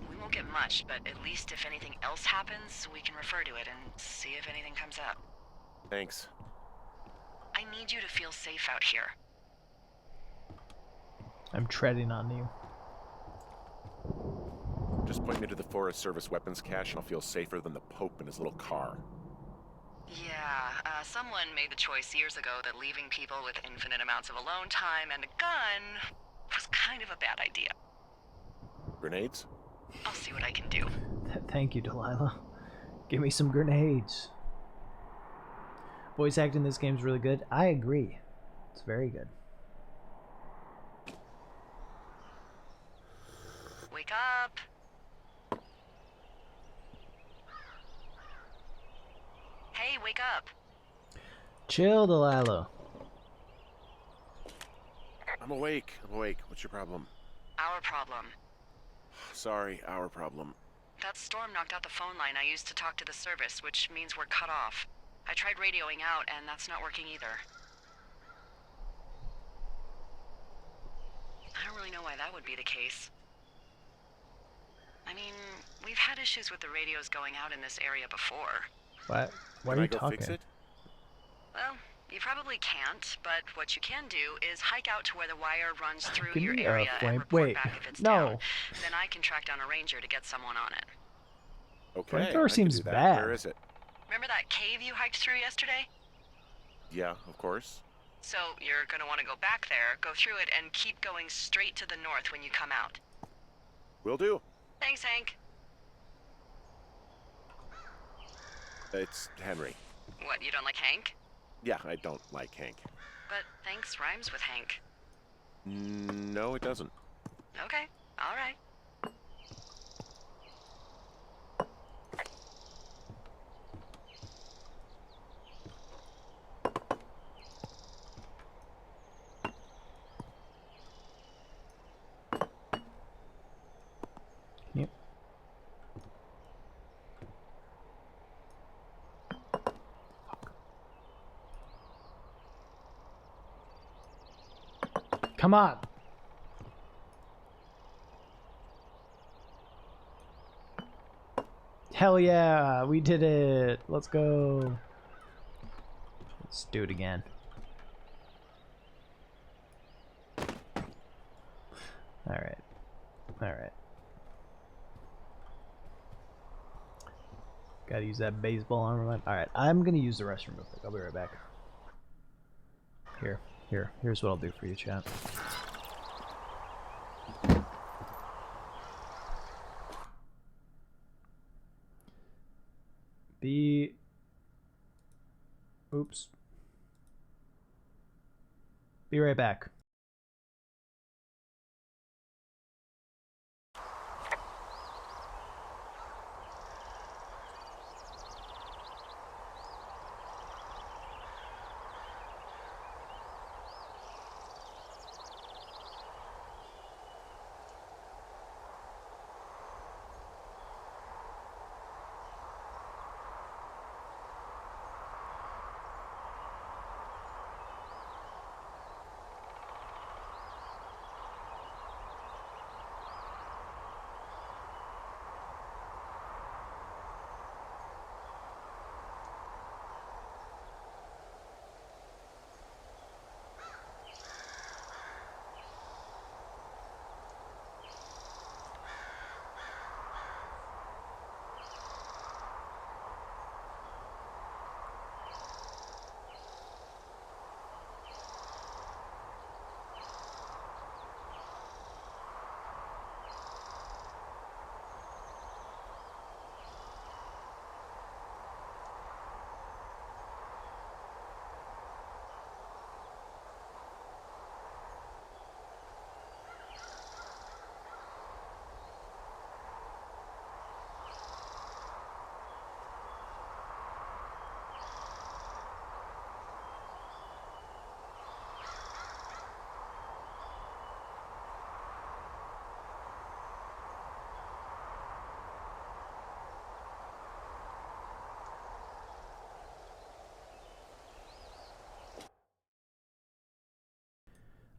We won't get much, but at least if anything else happens, we can refer to it and see if anything comes up. Thanks. I need you to feel safe out here. I'm treading on you. Just point me to the Forest Service weapons cache and I'll feel safer than the Pope in his little car. Yeah, someone made the choice years ago that leaving people with infinite amounts of alone time and a gun was kind of a bad idea. Grenades? I'll see what I can do. Thank you, Delilah. Give me some grenades. Voice acting in this game is really good. I agree. It's very good. Wake up! Hey, wake up! Chill, Delilah. I'm awake. What's your problem? Our problem. Sorry, our problem. That storm knocked out the phone line I used to talk to the service, which means we're cut off. I tried radioing out, and that's not working either. I don't really know why that would be the case. I mean, we've had issues with the radios going out in this area before. What? Why Can are I you go talking? fix it? Well, you probably can't, but what you can do is hike out to where the wire runs through Give your me a area and flame- report wait, back if it's no. down. Then I can track down a ranger to get someone on it. Okay. Flamethrower I can seems do that. bad. Where is it? Remember that cave you hiked through yesterday? Yeah, of course. So you're gonna want to go back there, go through it, and keep going straight to the north when you come out. Will do. Thanks, Hank. It's Henry. What, you don't like Hank? Yeah, I don't like Hank. But thanks rhymes with Hank. No, it doesn't. Okay, all right. Yep. Come on. Hell yeah, we did it. Let's go. Let's do it again. All right. All right. Gotta use that baseball armor. All right, I'm gonna use the restroom real quick. I'll be right back. Here's what I'll do for you, chat. Oops. Be right back.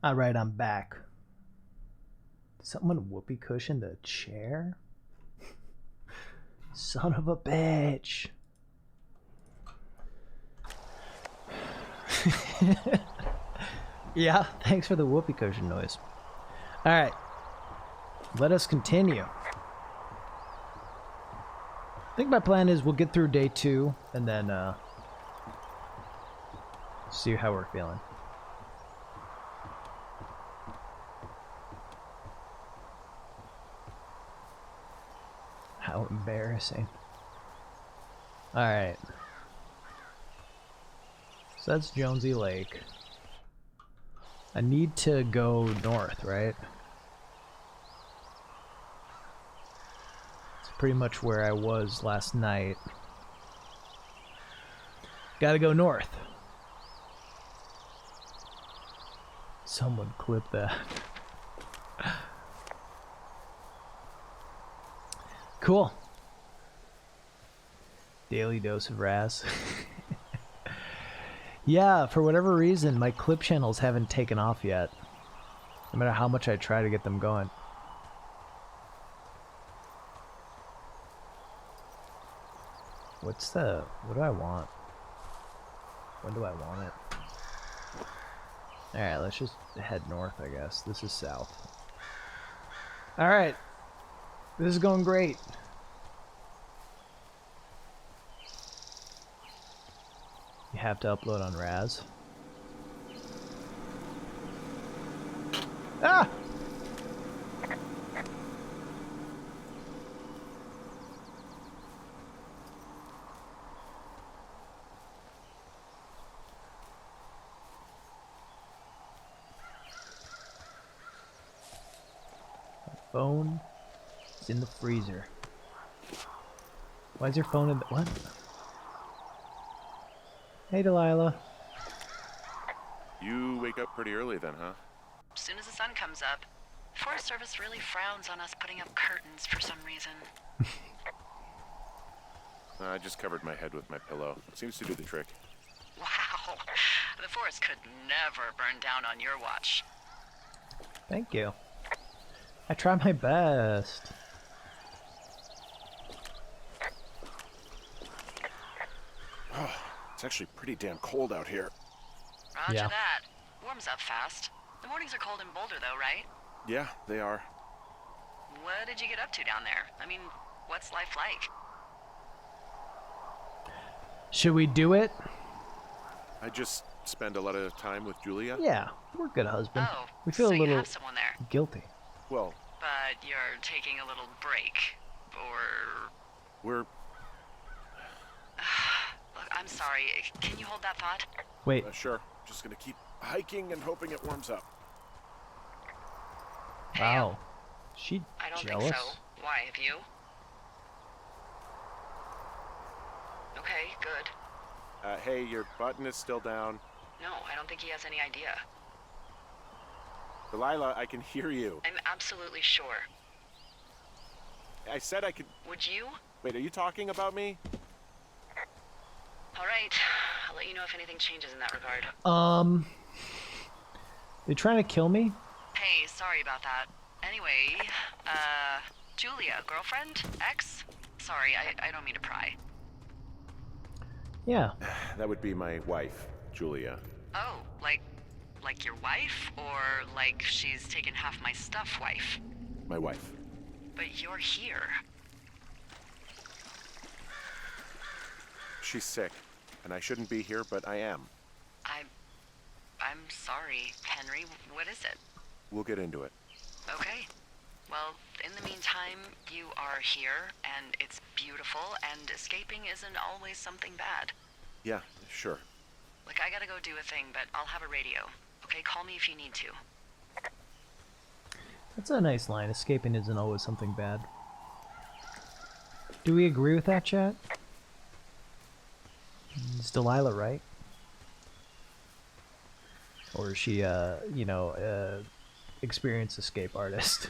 All right, I'm back. Did someone whoopee cushion the chair? Son of a bitch. Yeah, thanks for the whoopee cushion noise. All right, let us continue. I think my plan is we'll get through day 2 and then see how we're feeling. How embarrassing. Alright. So that's Jonesy Lake. I need to go north, right? It's pretty much where I was last night. Gotta go north. Someone clip that. Cool. Daily dose of Raz. Yeah, for whatever reason, my clip channels haven't taken off yet. No matter how much I try to get them going. What do I want? When do I want it? Alright, let's just head north, I guess. This is south. Alright. This is going great. You have to upload on Raz. Ah! Phone is in the freezer. Why is your phone in the... What? Hey, Delilah. You wake up pretty early then, huh? As soon as the sun comes up, Forest Service really frowns on us putting up curtains for some reason. I just covered my head with my pillow. Seems to do the trick. Wow. The forest could never burn down on your watch. Thank you. I try my best. Oh, it's actually pretty damn cold out here. Roger Yeah. that. Warms up fast. The mornings are cold in Boulder, though, right? Yeah, they are. What did you get up to down there? I mean, what's life like? Should we do it? I just spend a lot of time with Julia. Yeah, we're good husband. Oh, We feel so a little you have someone there. guilty. Well, But you're taking a little break. Or... we're... Look, I'm sorry. Can you hold that thought? Wait, sure. Just gonna keep hiking and hoping it warms up. wow. She I don't jealous? think so. Why, have you? Okay, good. Hey, your button is still down. No, I don't think he has any idea. Delilah, I can hear you. I'm absolutely sure. I said I could... Would you? Wait, are you talking about me? All right. I'll let you know if anything changes in that regard. They trying to kill me? Hey, sorry about that. Anyway, Julia, girlfriend? Ex? Sorry, I don't mean to pry. Yeah. That would be my wife, Julia. Oh, like your wife? Or like she's taken half my stuff wife? My wife. But you're here. She's sick, and I shouldn't be here, but I am. I'm sorry, Henry. What is it? We'll get into it. Okay. Well, in the meantime, you are here, and it's beautiful, and escaping isn't always something bad. Yeah, sure. Look, I gotta go do a thing, but I'll have a radio. Okay, call me if you need to. That's a nice line. Escaping isn't always something bad. Do we agree with that, chat? It's Delilah, right? Or is she, experienced escape artist?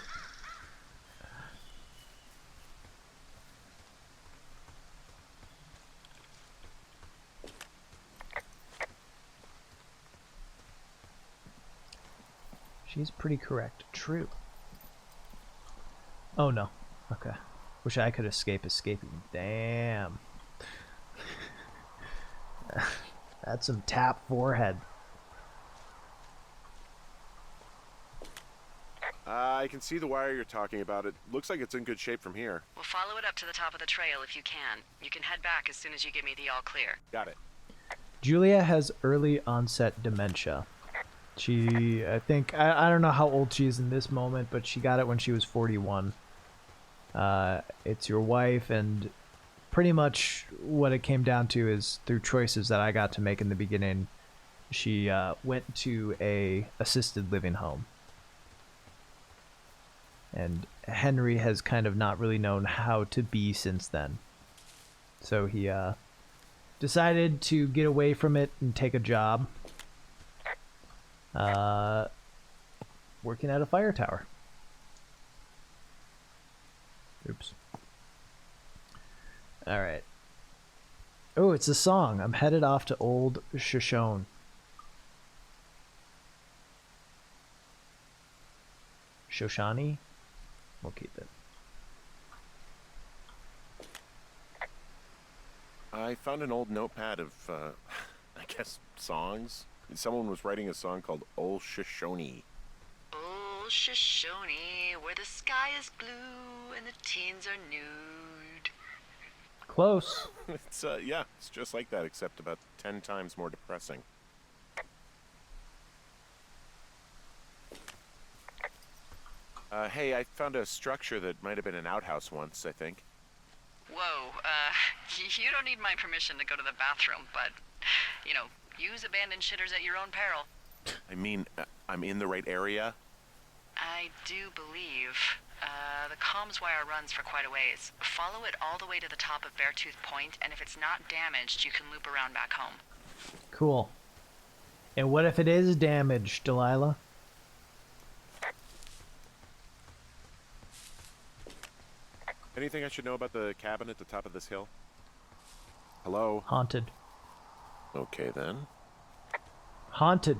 She's pretty correct. True. Oh no. Okay. Wish I could escape escaping. Damn. That's some tap forehead. I can see the wire you're talking about. It looks like it's in good shape from here. We'll follow it up to the top of the trail if you can. You can head back as soon as you give me the all clear. Got it. Julia has early onset dementia. She, I think, I don't know how old she is in this moment, but she got it when she was 41. It's your wife, and pretty much what it came down to is through choices that I got to make in the beginning, she went to a assisted living home. And Henry has kind of not really known how to be since then. So he decided to get away from it and take a job. working at a fire tower. Oops. All right. Oh, it's a song. I'm headed off to Old Shoshone. Shoshani? We'll keep it. I found an old notepad of, I guess, songs. Someone was writing a song called Old Shoshone. Old Shoshone, where the sky is blue and the teens are nude. Close. It's, yeah, it's just like that, except about 10 times more depressing. Hey, I found a structure that might have been an outhouse once, I think. Whoa, you don't need my permission to go to the bathroom, but, you know, use abandoned shitters at your own peril. I mean, I'm in the right area? I do believe. The comms wire runs for quite a ways. Follow it all the way to the top of Beartooth Point, and if it's not damaged, you can loop around back home. Cool. And what if it is damaged, Delilah? Anything I should know about the cabin at the top of this hill? Hello? Haunted. Okay, then. Haunted.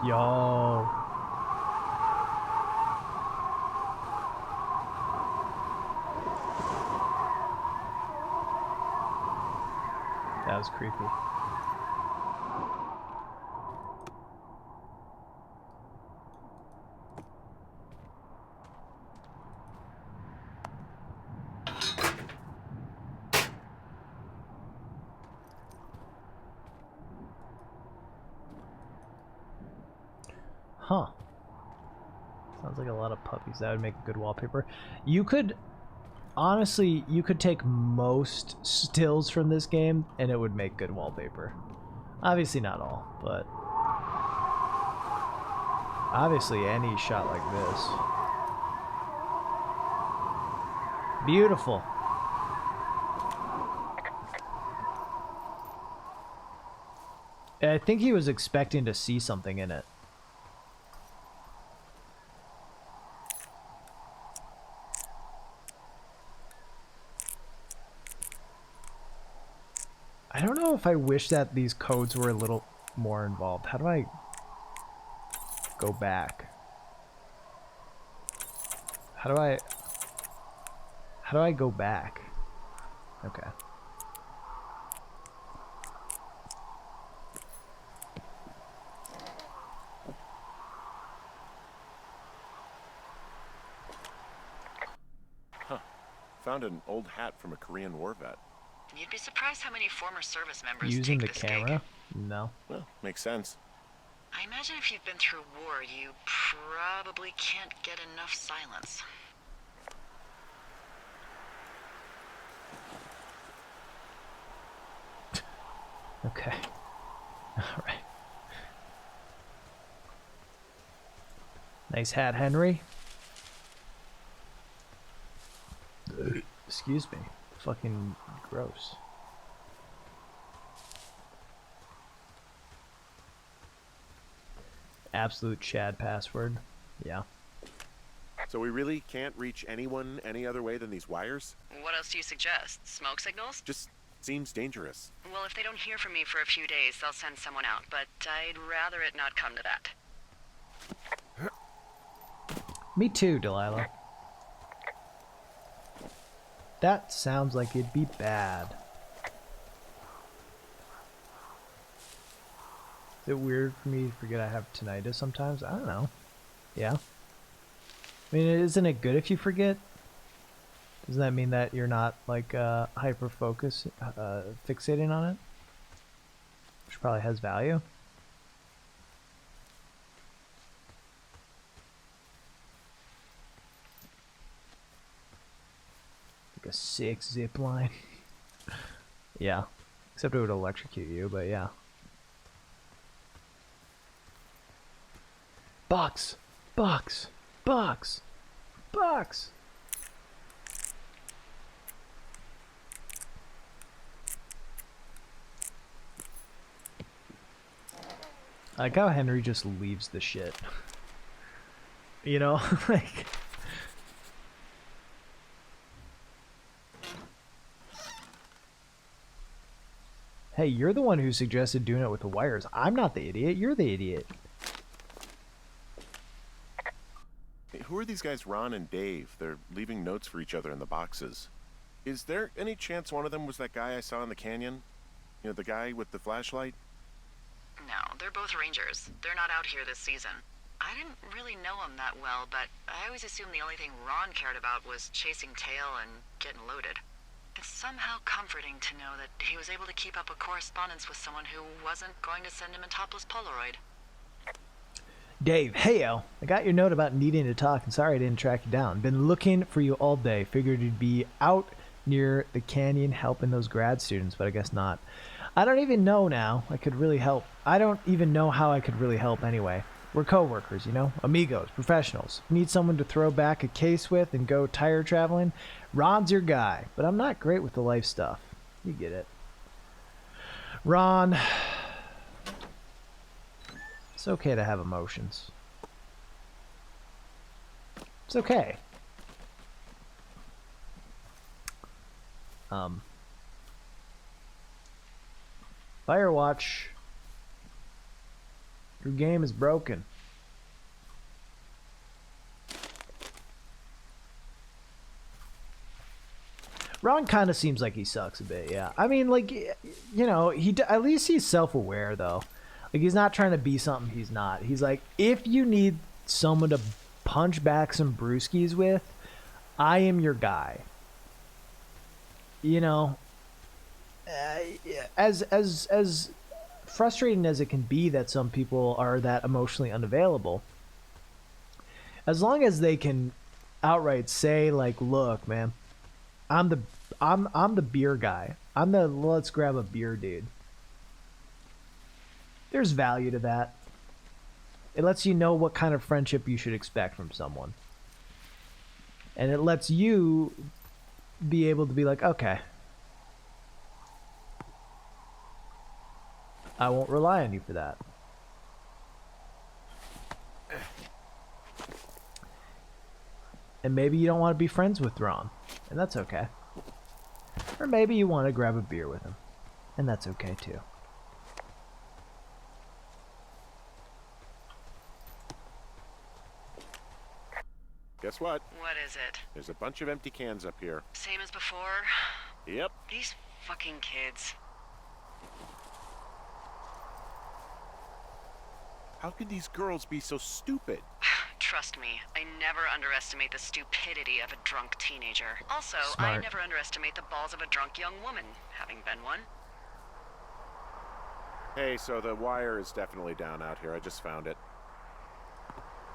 Yo. That was creepy. Huh. Sounds like a lot of puppies. That would make a good wallpaper. You could, honestly, you could take most stills from this game and it would make good wallpaper. Obviously not all, but obviously any shot like this. Beautiful. I think he was expecting to see something in it. I don't know if I wish that these codes were a little more involved. How do I go back? How do I go back? Okay. Huh. Found an old hat from a Korean war vet. You'd be surprised how many former service members Using take the this camera? gig. No. Well, makes sense. I imagine if you've been through war, you probably can't get enough silence. Okay. Alright. Nice hat, Henry. Excuse me. Fucking gross. Absolute Chad password. Yeah. So we really can't reach anyone any other way than these wires? What else do you suggest? Smoke signals? Just seems dangerous. Well, if they don't hear from me for a few days, they'll send someone out, but I'd rather it not come to that. Me too, Delilah. That sounds like it'd be bad. Is it weird for me to forget I have tinnitus sometimes? I don't know. Yeah. I mean, isn't it good if you forget? Doesn't that mean that you're not, like, hyper-focused, fixating on it? Which probably has value. Like a sick zip line. Yeah. Except it would electrocute you, but yeah. Box! Box! Box! Box! I like how Henry just leaves the shit. You know? Like... Hey, you're the one who suggested doing it with the wires. I'm not the idiot. You're the idiot. Hey, who are these guys, Ron and Dave? They're leaving notes for each other in the boxes. Is there any chance one of them was that guy I saw in the canyon? You know, the guy with the flashlight? No, they're both rangers. They're not out here this season. I didn't really know them that well, but I always assumed the only thing Ron cared about was chasing tail and getting loaded. It's somehow comforting to know that he was able to keep up a correspondence with someone who wasn't going to send him a topless Polaroid. Dave, hey yo, I got your note about needing to talk and sorry I didn't track you down. Been looking for you all day. Figured you'd be out near the canyon helping those grad students, but I guess not. I don't even know now I could really help. I don't even know how I could really help anyway. We're co-workers, you know? Amigos, professionals. Need someone to throw back a case with and go tire traveling? Ron's your guy, but I'm not great with the life stuff. You get it. Ron... It's okay to have emotions. It's okay. Firewatch. Your game is broken. Ron kind of seems like he sucks a bit, yeah. I mean, like, you know, at least he's self-aware, though. Like, he's not trying to be something he's not. He's like, if you need someone to punch back some brewskis with, I am your guy. You know, as frustrating as it can be that some people are that emotionally unavailable, as long as they can outright say, like, look, man, I'm the beer guy. I'm the let's grab a beer dude. There's value to that. It lets you know what kind of friendship you should expect from someone. And it lets you be able to be like, okay, I won't rely on you for that. And maybe you don't want to be friends with Ron, and that's okay. Or maybe you want to grab a beer with him, and that's okay too. Guess what? What is it? There's a bunch of empty cans up here. Same as before? Yep. These fucking kids. How could these girls be so stupid? Trust me, I never underestimate the stupidity of a drunk teenager. Also, Smart. I never underestimate the balls of a drunk young woman, having been one. Hey, so the wire is definitely down out here. I just found it.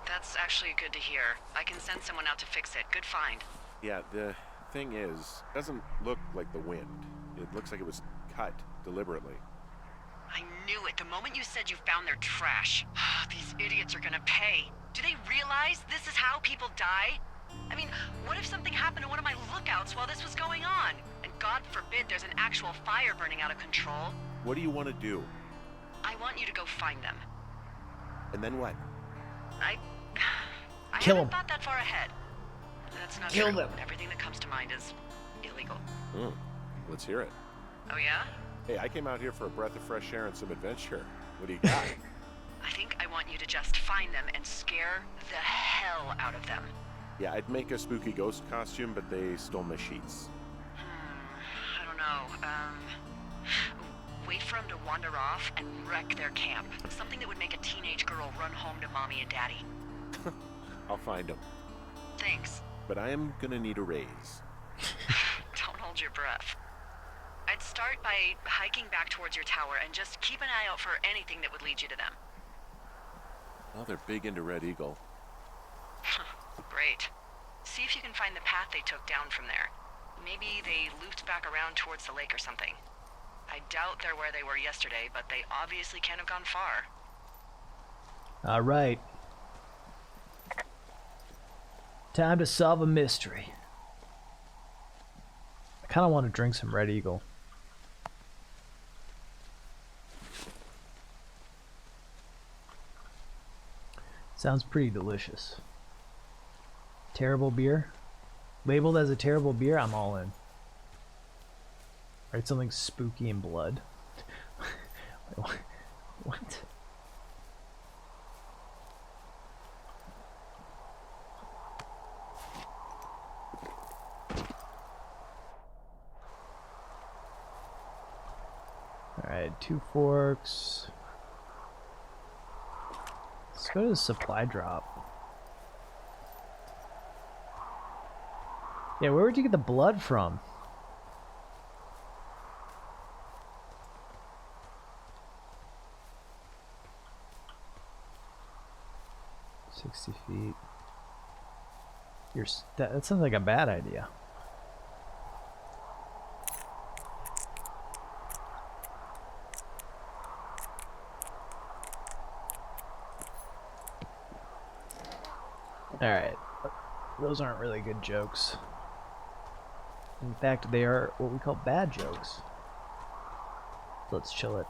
That's actually good to hear. I can send someone out to fix it. Good find. Yeah, the thing is, it doesn't look like the wind. It looks like it was cut deliberately. I knew it the moment you said you found their trash. These idiots are gonna pay. Do they realize this is how people die? I mean, what if something happened to one of my lookouts while this was going on? And God forbid there's an actual fire burning out of control. What do you want to do? I want you to go find them. And then what? I Kill haven't 'em. thought that far ahead. That's not Kill true. them. Everything that comes to mind is illegal. Let's hear it. Oh yeah? Hey, I came out here for a breath of fresh air and some adventure. What do you got? I think I want you to just find them and scare the hell out of them. Yeah, I'd make a spooky ghost costume, but they stole my sheets. I don't know. Wait for them to wander off and wreck their camp. Something that would make a teenage girl run home to mommy and daddy. I'll find them. Thanks. But I am gonna need a raise. Don't hold your breath. I'd start by hiking back towards your tower and just keep an eye out for anything that would lead you to them. Well, they're big into Red Eagle. Great. See if you can find the path they took down from there. Maybe they looped back around towards the lake or something. I doubt they're where they were yesterday, but they obviously can't have gone far. All right. Time to solve a mystery. I kind of want to drink some Red Eagle. Sounds pretty delicious. Terrible beer? Labeled as a terrible beer? I'm all in. Right, something spooky and blood. Wait, what? Alright, 2 forks. Let's go to the supply drop. Yeah, where would you get the blood from? "60 feet. That sounds like a bad idea. Alright. Those aren't really good jokes. In fact, they are what we call bad jokes. Let's chill it.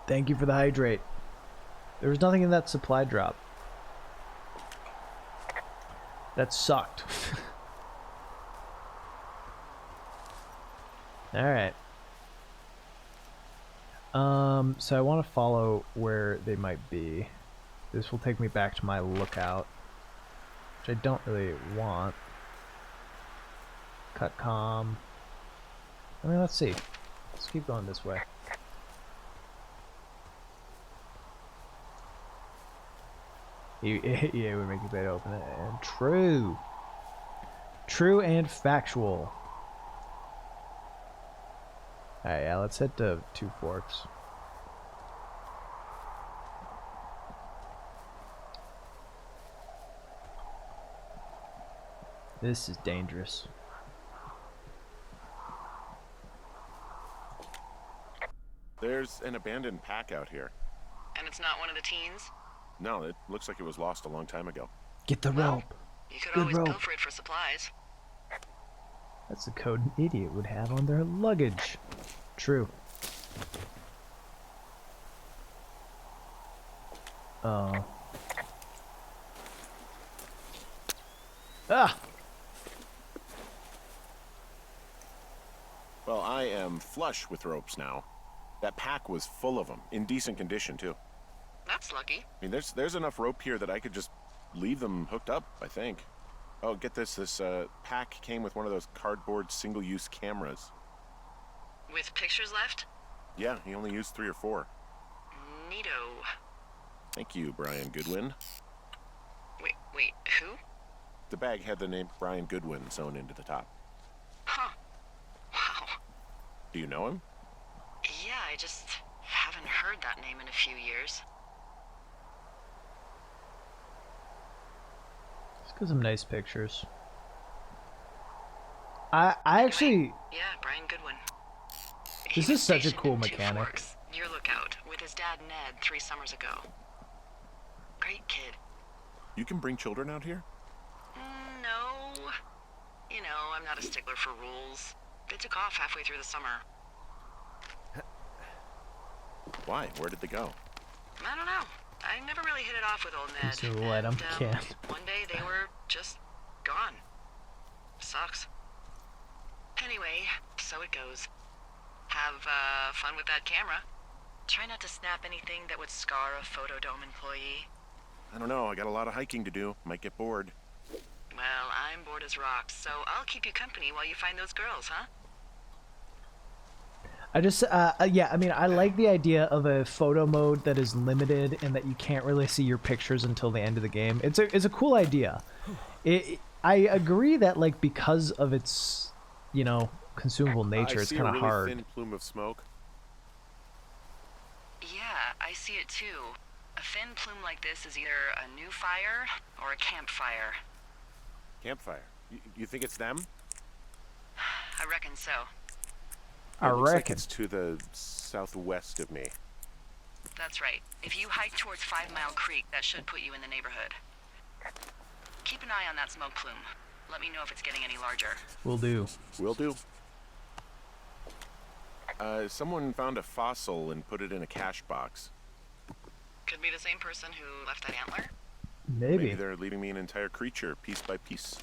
Thank you for the hydrate. There was nothing in that supply drop. That sucked. Alright. So I want to follow where they might be. This will take me back to my lookout, which I don't really want. Cut comm. I mean, let's see. Let's keep going this way. EA would make you better open it. And true. True and factual. Alright, yeah, let's head to 2 forks. This is dangerous. There's an abandoned pack out here. And it's not one of the teens? No, it looks like it was lost a long time ago. Get the rope. You could Good always rope. pilfer it for supplies. That's the code an idiot would have on their luggage. True. Oh. Ah! Well, I am flush with ropes now. That pack was full of them, in decent condition too. That's lucky. I mean, there's enough rope here that I could just leave them hooked up, I think. Oh, get this. This pack came with one of those cardboard single-use cameras. With pictures left? Yeah, he only used 3 or 4. Neato. Thank you, Brian Goodwin. Wait, who? The bag had the name Brian Goodwin sewn into the top. Huh. Wow. Do you know him? Yeah, I just haven't heard that name in a few years. Let's get some nice pictures. I actually... Yeah, Brian Goodwin. This is such a cool mechanic. Your lookout, with his dad Ned 3 summers ago. Great kid. You can bring children out here? No. You know, I'm not a stickler for rules. They took off halfway through the summer. Why? Where did they go? I don't know. I never really hit it off with old Ned. So let him. Can't. One day they were just gone. Sucks. Anyway, so it goes. Have fun with that camera. Try not to snap anything that would scar a Photodome employee. I don't know. I got a lot of hiking to do. Might get bored. Well, I'm bored as rocks, so I'll keep you company while you find those girls, huh? I just, yeah, I mean, I like the idea of a photo mode that is limited and that you can't really see your pictures until the end of the game. It's a cool idea. I agree that, like, because of its, you know, consumable nature, it's kind of hard. I see a really thin plume of smoke. Yeah, I see it too. A thin plume like this is either a new fire or a campfire. Campfire. You think it's them? I reckon so. I It looks like reckon. it's to the southwest of me. That's right. If you hike towards 5 Mile Creek, that should put you in the neighborhood. Keep an eye on that smoke plume. Let me know if it's getting any larger. Will do. Will do. Someone found a fossil and put it in a cash box. Could be the same person who left that antler. Maybe. Maybe they're leaving me an entire creature, piece by piece.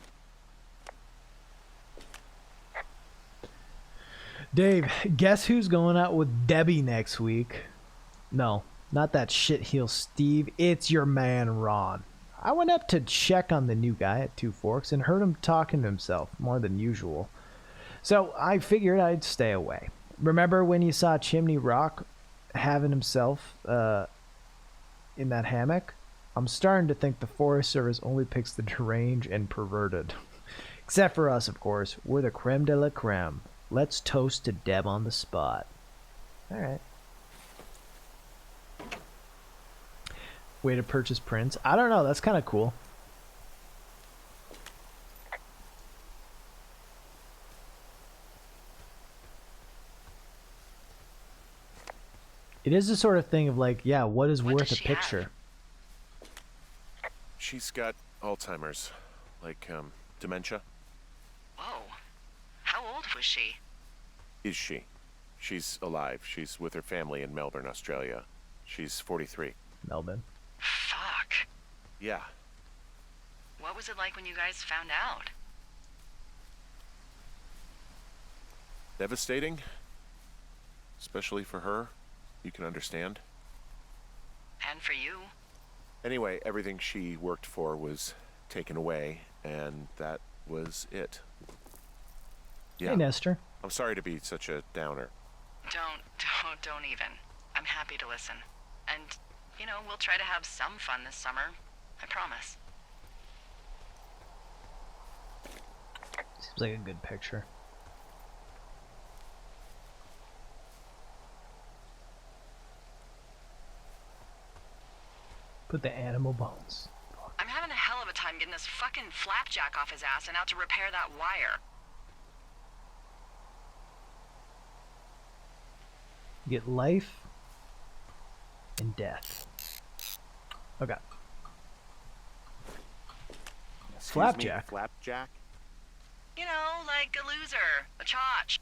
Dave, guess who's going out with Debbie next week? No, not that shitheel Steve. It's your man, Ron. I went up to check on the new guy at Two Forks and heard him talking to himself more than usual. So I figured I'd stay away. Remember when you saw Chimney Rock having himself in that hammock? I'm starting to think the Forest Service only picks the deranged and perverted. Except for us, of course. We're the creme de la creme. Let's toast to Deb on the spot. Alright. Way to purchase prints. I don't know. That's kind of cool. It is the sort of thing of like, yeah, what is What worth does a she have? picture? She's got Alzheimer's. Like, dementia. Whoa. How old was she? Is she? She's alive. She's with her family in Melbourne, Australia. She's 43. Melbourne. Fuck. Yeah. What was it like when you guys found out? Devastating. Especially for her. You can understand. And for you? Anyway, everything she worked for was taken away, and that was it. Yeah. Hey, Nestor. I'm sorry to be such a downer. Don't even. I'm happy to listen. And, you know, we'll try to have some fun this summer. I promise. Seems like a good picture. Put the animal bones. I'm having a hell of a time getting this fucking flapjack off his ass and out to repair that wire. You get life and death. Okay. Excuse Flapjack. Me, flapjack? You know, like a loser, a chotch.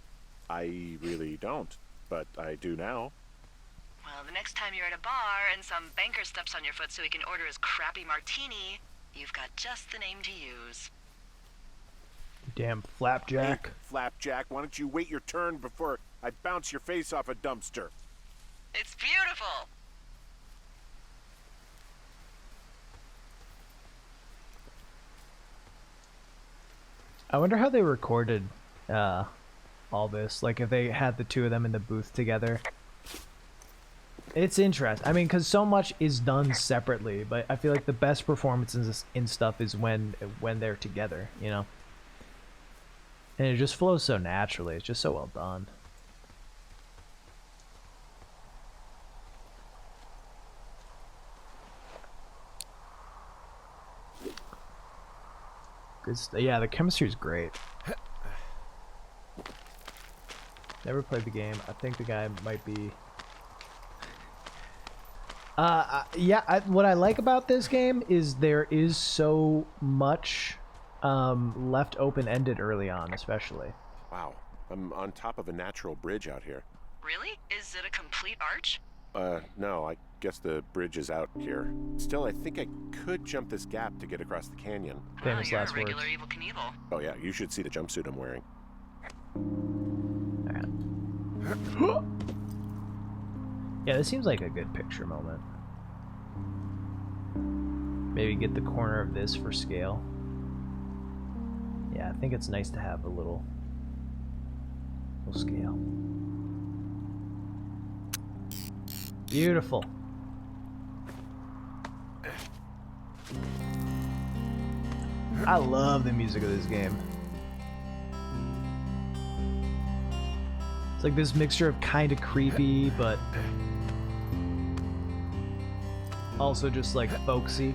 I really don't, but I do now. Well, the next time you're at a bar and some banker steps on your foot so he can order his crappy martini, you've got just the name to use. Damn flapjack. Hey, flapjack, why don't you wait your turn before I bounce your face off a dumpster? It's beautiful. I wonder how they recorded all this. Like if they had the two of them in the booth together. It's interesting. I mean, because so much is done separately, but I feel like the best performances in stuff is when they're together, you know? And it just flows so naturally. It's just so well done. Good yeah, the chemistry is great. Never played the game. I think the guy might be... yeah, what I like about this game is there is so much left open-ended early on, especially. Wow, I'm on top of a natural bridge out here. Really? Is it a complete arch? No, I guess the bridge is out here. Still, I think I could jump this gap to get across the canyon. Famous Well, you're last a regular words. Evel Knievel. Oh yeah, you should see the jumpsuit I'm wearing. Yeah, this seems like a good picture moment. Maybe get the corner of this for scale. Yeah, I think it's nice to have a little scale. Beautiful. I love the music of this game. It's like this mixture of kind of creepy, but also just like folksy.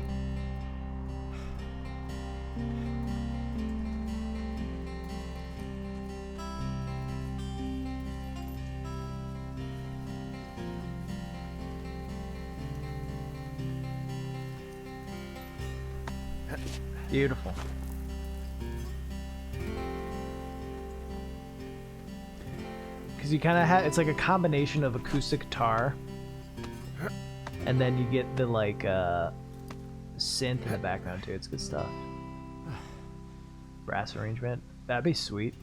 Beautiful. because you kind of have, it's like a combination of acoustic guitar, and then you get the like synth in the background too. It's good stuff. Brass arrangement, that'd be sweet.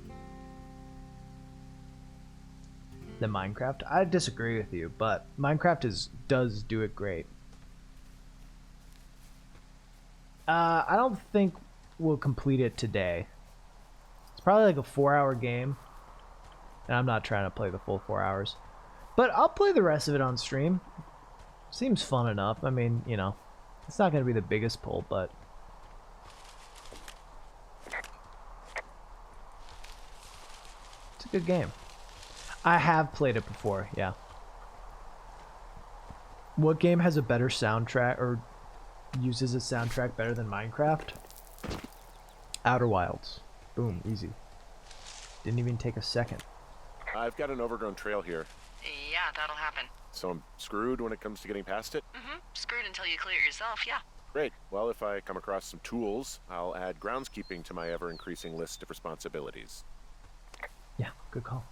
Than Minecraft, I disagree with you, but Minecraft does do it great. I don't think we'll complete it today. It's probably like a 4-hour game, and I'm not trying to play the full 4 hours, but I'll play the rest of it on stream. Seems fun enough. I mean, you know, it's not going to be the biggest pull, but it's a good game. I have played it before, yeah. What game has a better soundtrack or uses a soundtrack better than Minecraft? Outer Wilds. Boom, easy. Didn't even take a second. I've got an overgrown trail here, Yeah, that'll happen. so I'm screwed when it comes to getting past it. Screwed until you clear it yourself, yeah. Great. Well, if I come across some tools, I'll add groundskeeping to my ever-increasing list of responsibilities. Yeah, good call.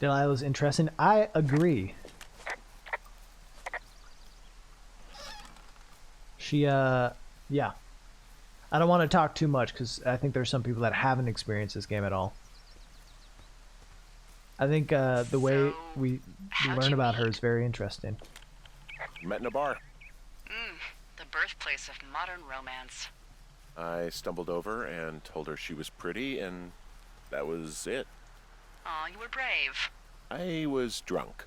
Delilah's interesting. I agree. She, yeah. I don't want to talk too much because I think there's some people that haven't experienced this game at all. I think the way So, we how'd learn you about her meet? is very interesting. Met in a bar. The birthplace of modern romance. I stumbled over and told her she was pretty, and that was it. Aw, you were brave. I was drunk.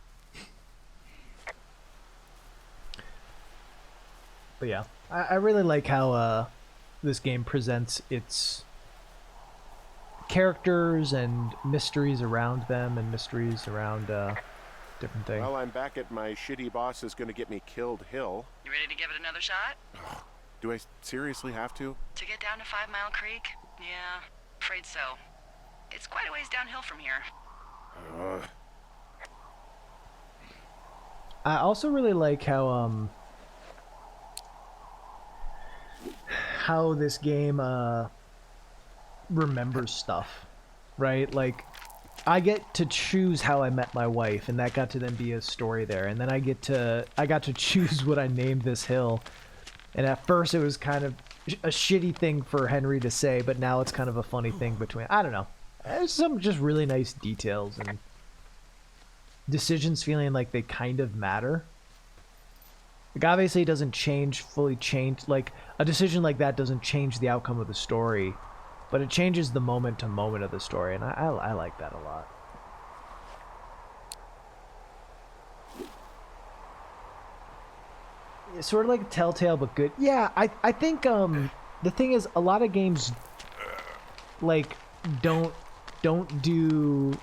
But yeah, I really like how this game presents its characters and mysteries around them and mysteries around different things. Well, I'm back at my shitty boss is gonna get me killed hill. You ready to give it another shot? Do I seriously have to? To get down to 5 Mile Creek? Yeah, afraid so. It's quite a ways downhill from here. I also really like how this game remembers stuff, right? Like, I get to choose how I met my wife, and that got to then be a story there. And then I got to choose what I named this hill. And at first it was kind of a shitty thing for Henry to say, but now it's kind of a funny thing between, I don't know. There's some just really nice details and decisions feeling like they kind of matter. Like, obviously it doesn't fully change, like a decision like that doesn't change the outcome of the story, but it changes the moment to moment of the story, and I like that a lot. It's sort of like a Telltale, but good. Yeah, I think the thing is, a lot of games like don't do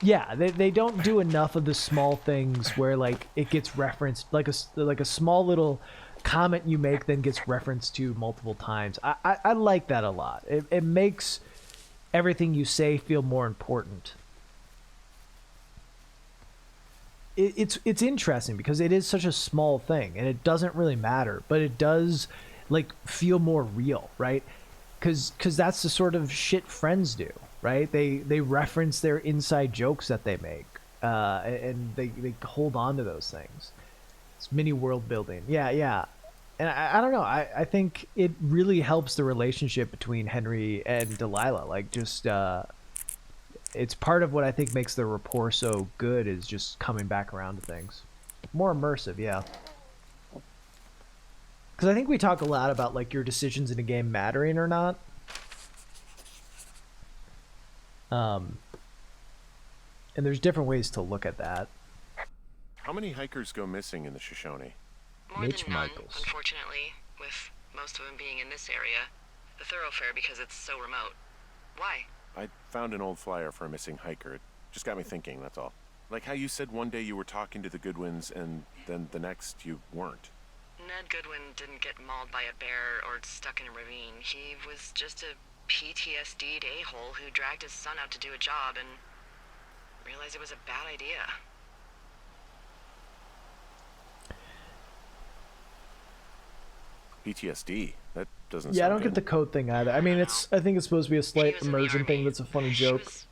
yeah, they don't do enough of the small things where like it gets referenced, like a small little comment you make then gets referenced to multiple times. I like that a lot. It makes everything you say feel more important. It's interesting because it is such a small thing and it doesn't really matter, but it does like feel more real, right? Because that's the sort of shit friends do, right? They reference their inside jokes that they make, and they hold on to those things. It's mini world building. Yeah. And I don't know. I think it really helps the relationship between Henry and Delilah. Like, just it's part of what I think makes the rapport so good, is just coming back around to things. More immersive, yeah. Because I think we talk a lot about like your decisions in a game mattering or not. And there's different ways to look at that. How many hikers go missing in the Shoshone? More Mitch than none, Michaels. unfortunately, with most of them being in this area. The thoroughfare because it's so remote. Why? I found an old flyer for a missing hiker. It just got me thinking, that's all. Like how you said one day you were talking to the Goodwins and then the next you weren't. Ned Goodwin didn't get mauled by a bear or stuck in a ravine. He was just a PTSD'd a-hole who dragged his son out to do a job and realized it was a bad idea. PTSD? That doesn't Yeah, I sound don't get good. the code thing either. I mean, I think it's supposed to be a He slight was in the immersion thing army. that's a funny He joke. was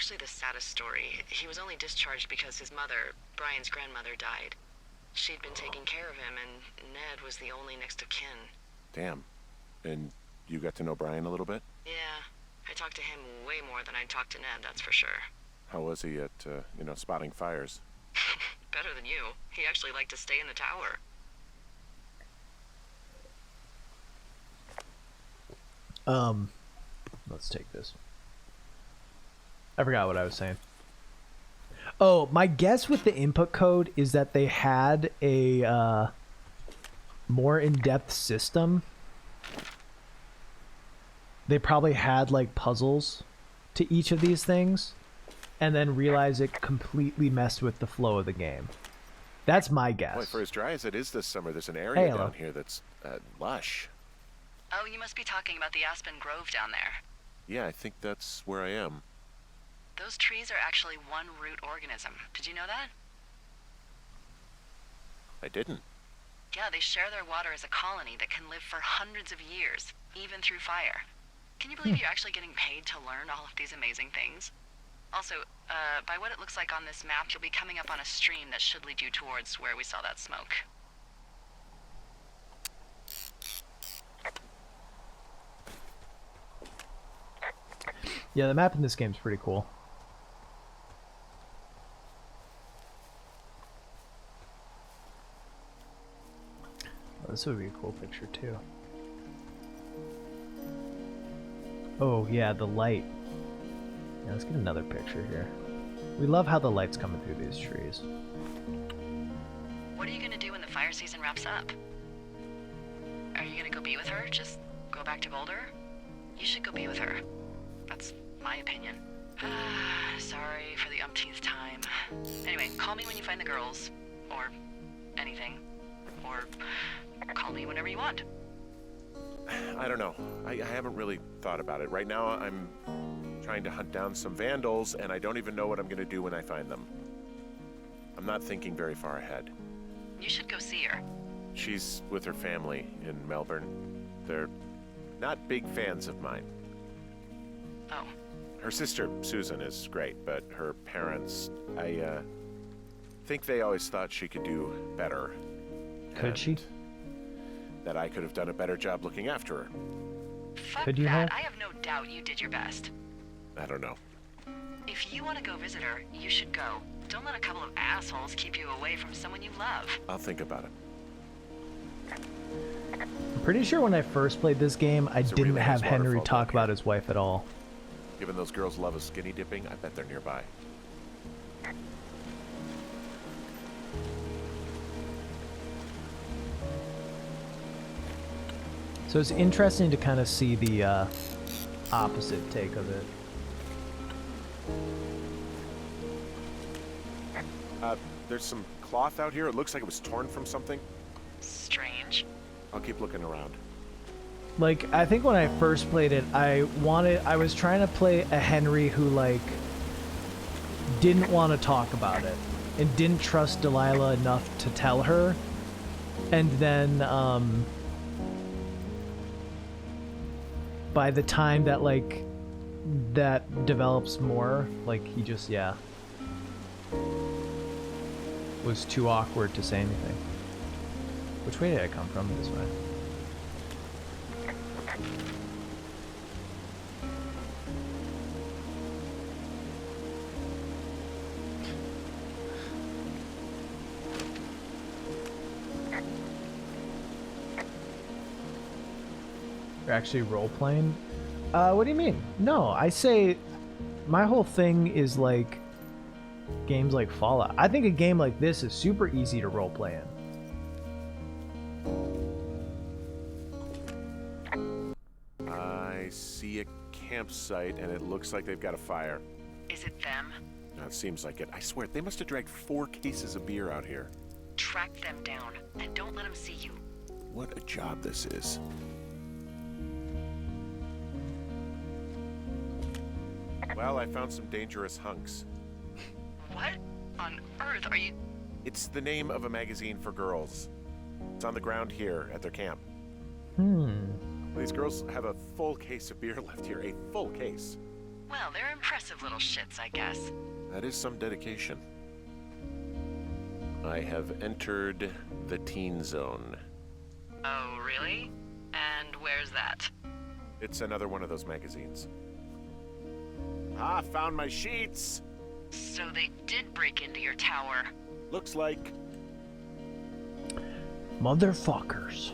actually the saddest story. He was only discharged because his mother, Brian's grandmother, died. She'd been taking care of him, and Ned was the only next of kin. Damn. And you got to know Brian a little bit? Yeah, I talked to him way more than I'd talked to Ned, that's for sure. How was he at, spotting fires? Better than you. He actually liked to stay in the tower. Let's take this. I forgot what I was saying. Oh, my guess with the input code is that they had a more in-depth system. They probably had like puzzles to each of these things, and then realized it completely messed with the flow of the game. That's my guess. Boy, for as dry as it is this summer, there's an area hello. down here that's lush. Oh, you must be talking about the Aspen Grove down there. Yeah, I think that's where I am. Those trees are actually one root organism. Did you know that? I didn't. Yeah, they share their water as a colony that can live for hundreds of years, even through fire. Can you believe you're actually getting paid to learn all of these amazing things? Also, by what it looks like on this map, you'll be coming up on a stream that should lead you towards where we saw that smoke. Yeah, the map in this game's pretty cool. Oh, this would be a cool picture too. Oh yeah, the light. Yeah, let's get another picture here. We love how the light's coming through these trees. What are you gonna do when the fire season wraps up? Are you gonna go be with her? Just go back to Boulder? You should go be with her. That's my opinion. Sorry for the umpteenth time. Anyway, call me when you find the girls. Or anything. Or call me whenever you want. I don't know. I haven't really thought about it. Right now, I'm trying to hunt down some vandals, and I don't even know what I'm going to do when I find them. I'm not thinking very far ahead. You should go see her. She's with her family in Melbourne. They're not big fans of mine. Oh. Her sister, Susan, is great, but her parents, I think they always thought she could do better. Could she? That I could have done a better job looking after her. Fuck Could you that. have? I have no doubt you did your best. I don't know. If you want to go visit her, you should go. Don't let a couple of assholes keep you away from someone you love. I'll think about it. I'm pretty sure when I first played this game, I It's a didn't really have nice Henry waterfall talk down here. about his wife at all. Given those girls' love of skinny dipping, I bet they're nearby. So it's interesting to kind of see the opposite take of it. There's some cloth out here. It looks like it was torn from something. Strange. I'll keep looking around. Like, I think when I first played it, I was trying to play a Henry who, like, didn't want to talk about it and didn't trust Delilah enough to tell her. And then, by the time that, like, that develops more, like, he just, yeah, was too awkward to say anything. Which way did I come from? This way. You're actually role-playing? What do you mean? No, I say my whole thing is like games like Fallout. I think a game like this is super easy to roleplay in. I see a campsite, and it looks like they've got a fire. Is it them? No, it seems like it. I swear, they must have dragged 4 cases of beer out here. Track them down, and don't let them see you. What a job this is. Well, I found some dangerous hunks. What on earth are you... It's the name of a magazine for girls. It's on the ground here at their camp. Hmm. These girls have a full case of beer left here. A full case. Well, they're impressive little shits, I guess. That is some dedication. I have entered the teen zone. Oh, really? And where's that? It's another one of those magazines. Ah, found my sheets! So they did break into your tower. Looks like... Motherfuckers.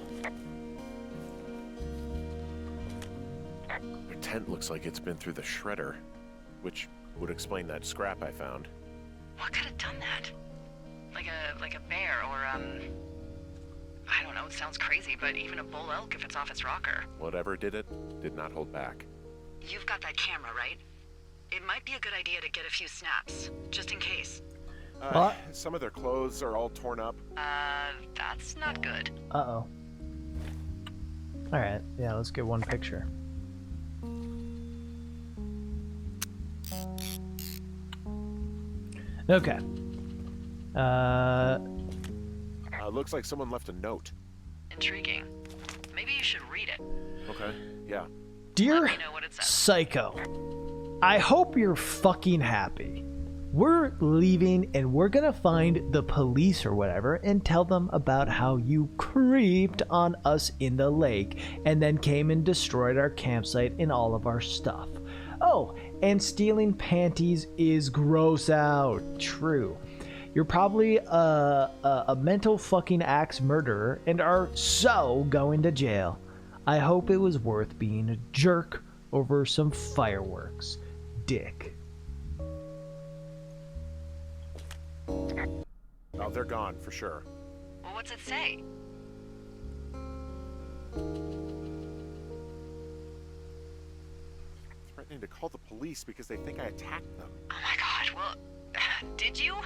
Their tent looks like it's been through the shredder, which would explain that scrap I found. What could have done that? Like a bear or, I don't know, it sounds crazy, but even a bull elk if it's off its rocker. Whatever did it, did not hold back. You've got that camera, right? It might be a good idea to get a few snaps, just in case. What? Some of their clothes are all torn up. That's not good. Uh-oh. Alright, yeah, let's get one picture. Okay. Looks like someone left a note. Intriguing. Maybe you should read it. Okay, yeah. Dear Let me know what it says. Psycho, I hope you're fucking happy. We're leaving and we're gonna find the police or whatever and tell them about how you creeped on us in the lake and then came and destroyed our campsite and all of our stuff. Oh, and stealing panties is gross out. True. You're probably a mental fucking axe murderer and are so going to jail. I hope it was worth being a jerk over some fireworks. Dick. Oh, they're gone, for sure. Well, what's it say? Threatening to call the police because they think I attacked them. Oh my god, well, did you?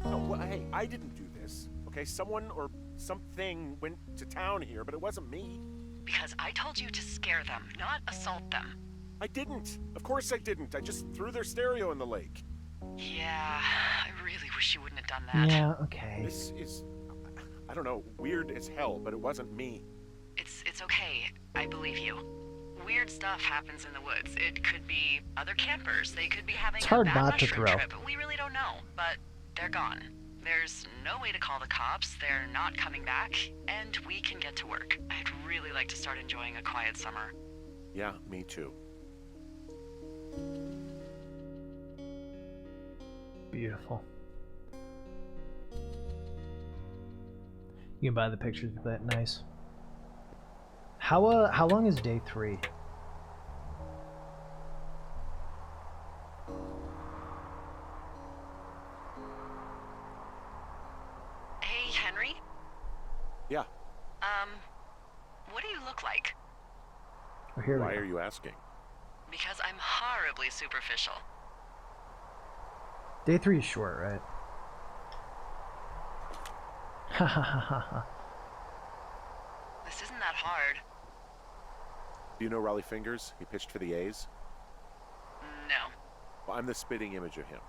No, well, hey, I didn't do this. Okay, someone or something went to town here, but it wasn't me. Because I told you to scare them, not assault them. I didn't. Of course I didn't. I just threw their stereo in the lake. Yeah, I really wish you wouldn't have done that. Yeah, okay. This is, I don't know, weird as hell, but it wasn't me. It's okay. I believe you. Weird stuff happens in the woods. It could be other campers. They could be having It's hard a bad not to mushroom throw. trip. We really don't know, but they're gone. There's no way to call the cops. They're not coming back, and we can get to work. I'd really like to start enjoying a quiet summer. Yeah, me too. Beautiful. You can buy the pictures of that. Nice. How long is day 3? Hey, Henry? Yeah. What do you look like? Oh, here Why we are go. you asking? Because I'm horribly superficial. Day 3 is short, right? Ha ha ha ha ha. This isn't that hard. Do you know Raleigh Fingers? He pitched for the A's. No. Well, I'm the spitting image of him.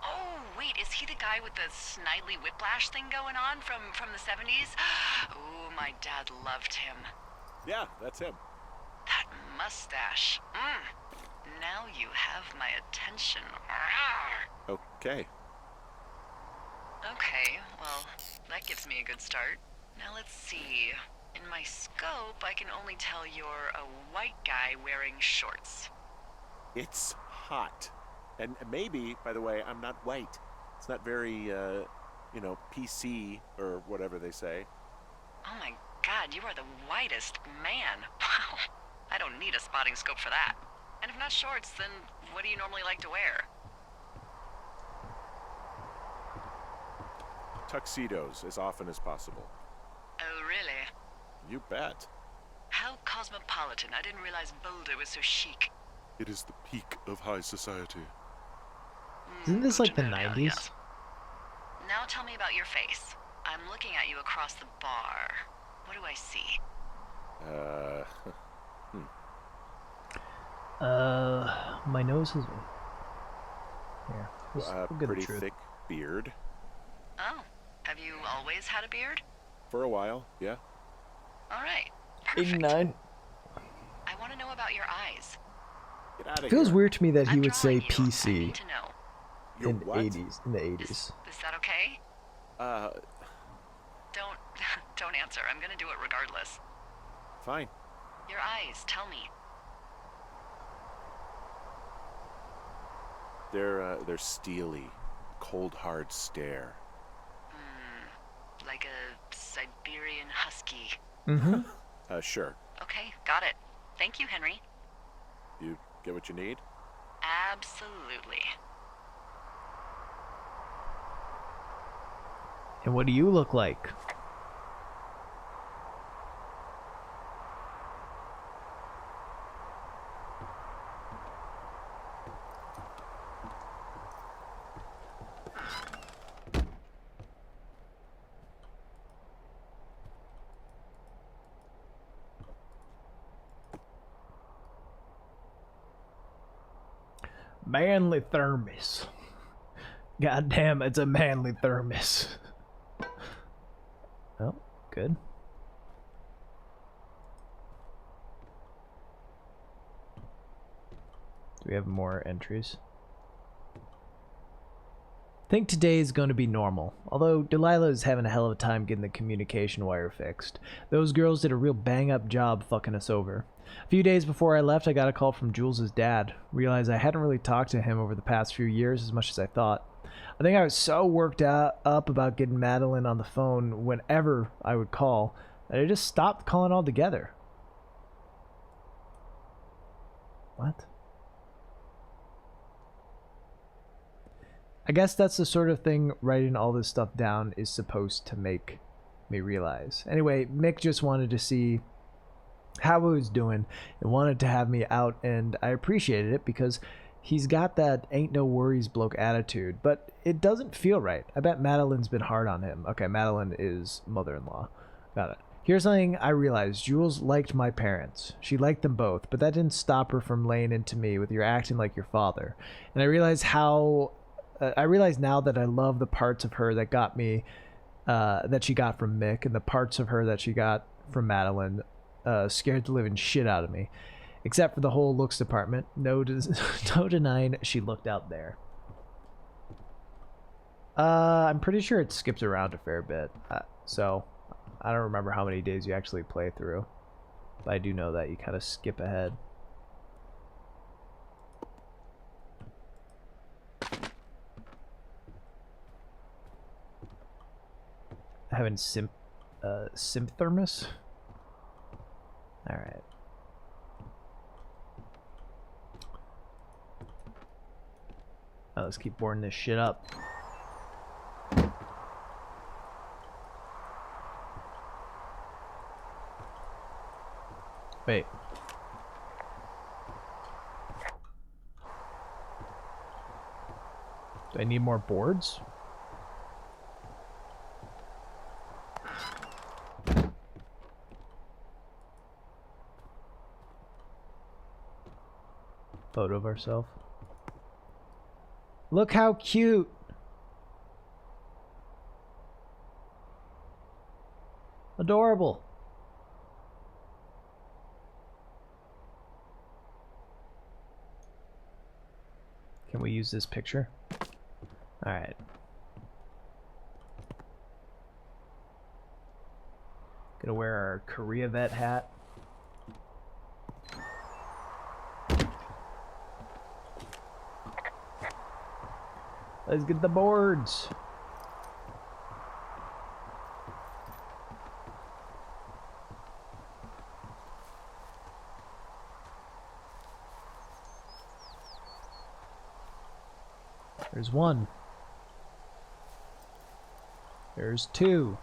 Oh, wait, is he the guy with the snidely whiplash thing going on from the 70s? Oh, my dad loved him. Yeah, that's him. That mustache. Now you have my attention. Rawr. Okay. Okay, well, that gives me a good start. Now let's see. In my scope, I can only tell you're a white guy wearing shorts. It's hot. And maybe, by the way, I'm not white. It's not very, PC or whatever they say. Oh my god, you are the whitest man. Wow. I don't need a spotting scope for that. And if not shorts, then what do you normally like to wear? Tuxedos as often as possible. Oh, really? You bet. How cosmopolitan. I didn't realize Boulder was so chic. It is the peak of high society. Isn't this Good like the to know, 90s? yes. Now tell me about your face. I'm looking at you across the bar. What do I see? My nose is... Here. We'll get the Pretty truth. thick beard. Oh, have you always had a beard? For a while, yeah. All right. Perfect. 89. I want to know about your eyes. Get out of Feels here. weird to me that he I'm would say drawing you. I PC need to know. You're in what? 80s in the 80s. Is that okay? Uh, Don't don't answer. I'm gonna do it regardless. fine. Your eyes, tell me. They're steely, cold, hard stare. Like a Siberian husky. Mm-hmm. Sure. Okay, got it. Thank you, Henry. You get what you need? Absolutely. And what do you look like? Manly thermos. God damn, it's a manly thermos. Oh, good. Do we have more entries? I think today is going to be normal, although Delilah is having a hell of a time getting the communication wire fixed. Those girls did a real bang-up job fucking us over. A few days before I left, I got a call from Jules' dad. Realized I hadn't really talked to him over the past few years as much as I thought. I think I was so worked up about getting Madeline on the phone whenever I would call that I just stopped calling altogether. What? I guess that's the sort of thing writing all this stuff down is supposed to make me realize. Anyway, Mick just wanted to see how I was doing and wanted to have me out, and I appreciated it because he's got that ain't no worries bloke attitude, but it doesn't feel right. I bet Madeline's been hard on him. Okay, Madeline is mother-in-law. Got it. Here's something I realized. Jules liked my parents. She liked them both, but that didn't stop her from laying into me with "you're acting like your father." And I realize now that I love the parts of her that got me, that she got from Mick, and the parts of her that she got from Madeline scared the living shit out of me. Except for the whole looks department. No denying she looked out there. I'm pretty sure it skips around a fair bit. So, I don't remember how many days you actually play through. But I do know that you kind of skip ahead. Having sympthermos? Alright. Let's keep boarding this shit up. Wait. Do I need more boards? Photo of ourselves. Look how cute. Adorable. Can we use this picture? All right. Gonna wear our Korea vet hat. Let's get the boards. There's one. There's two.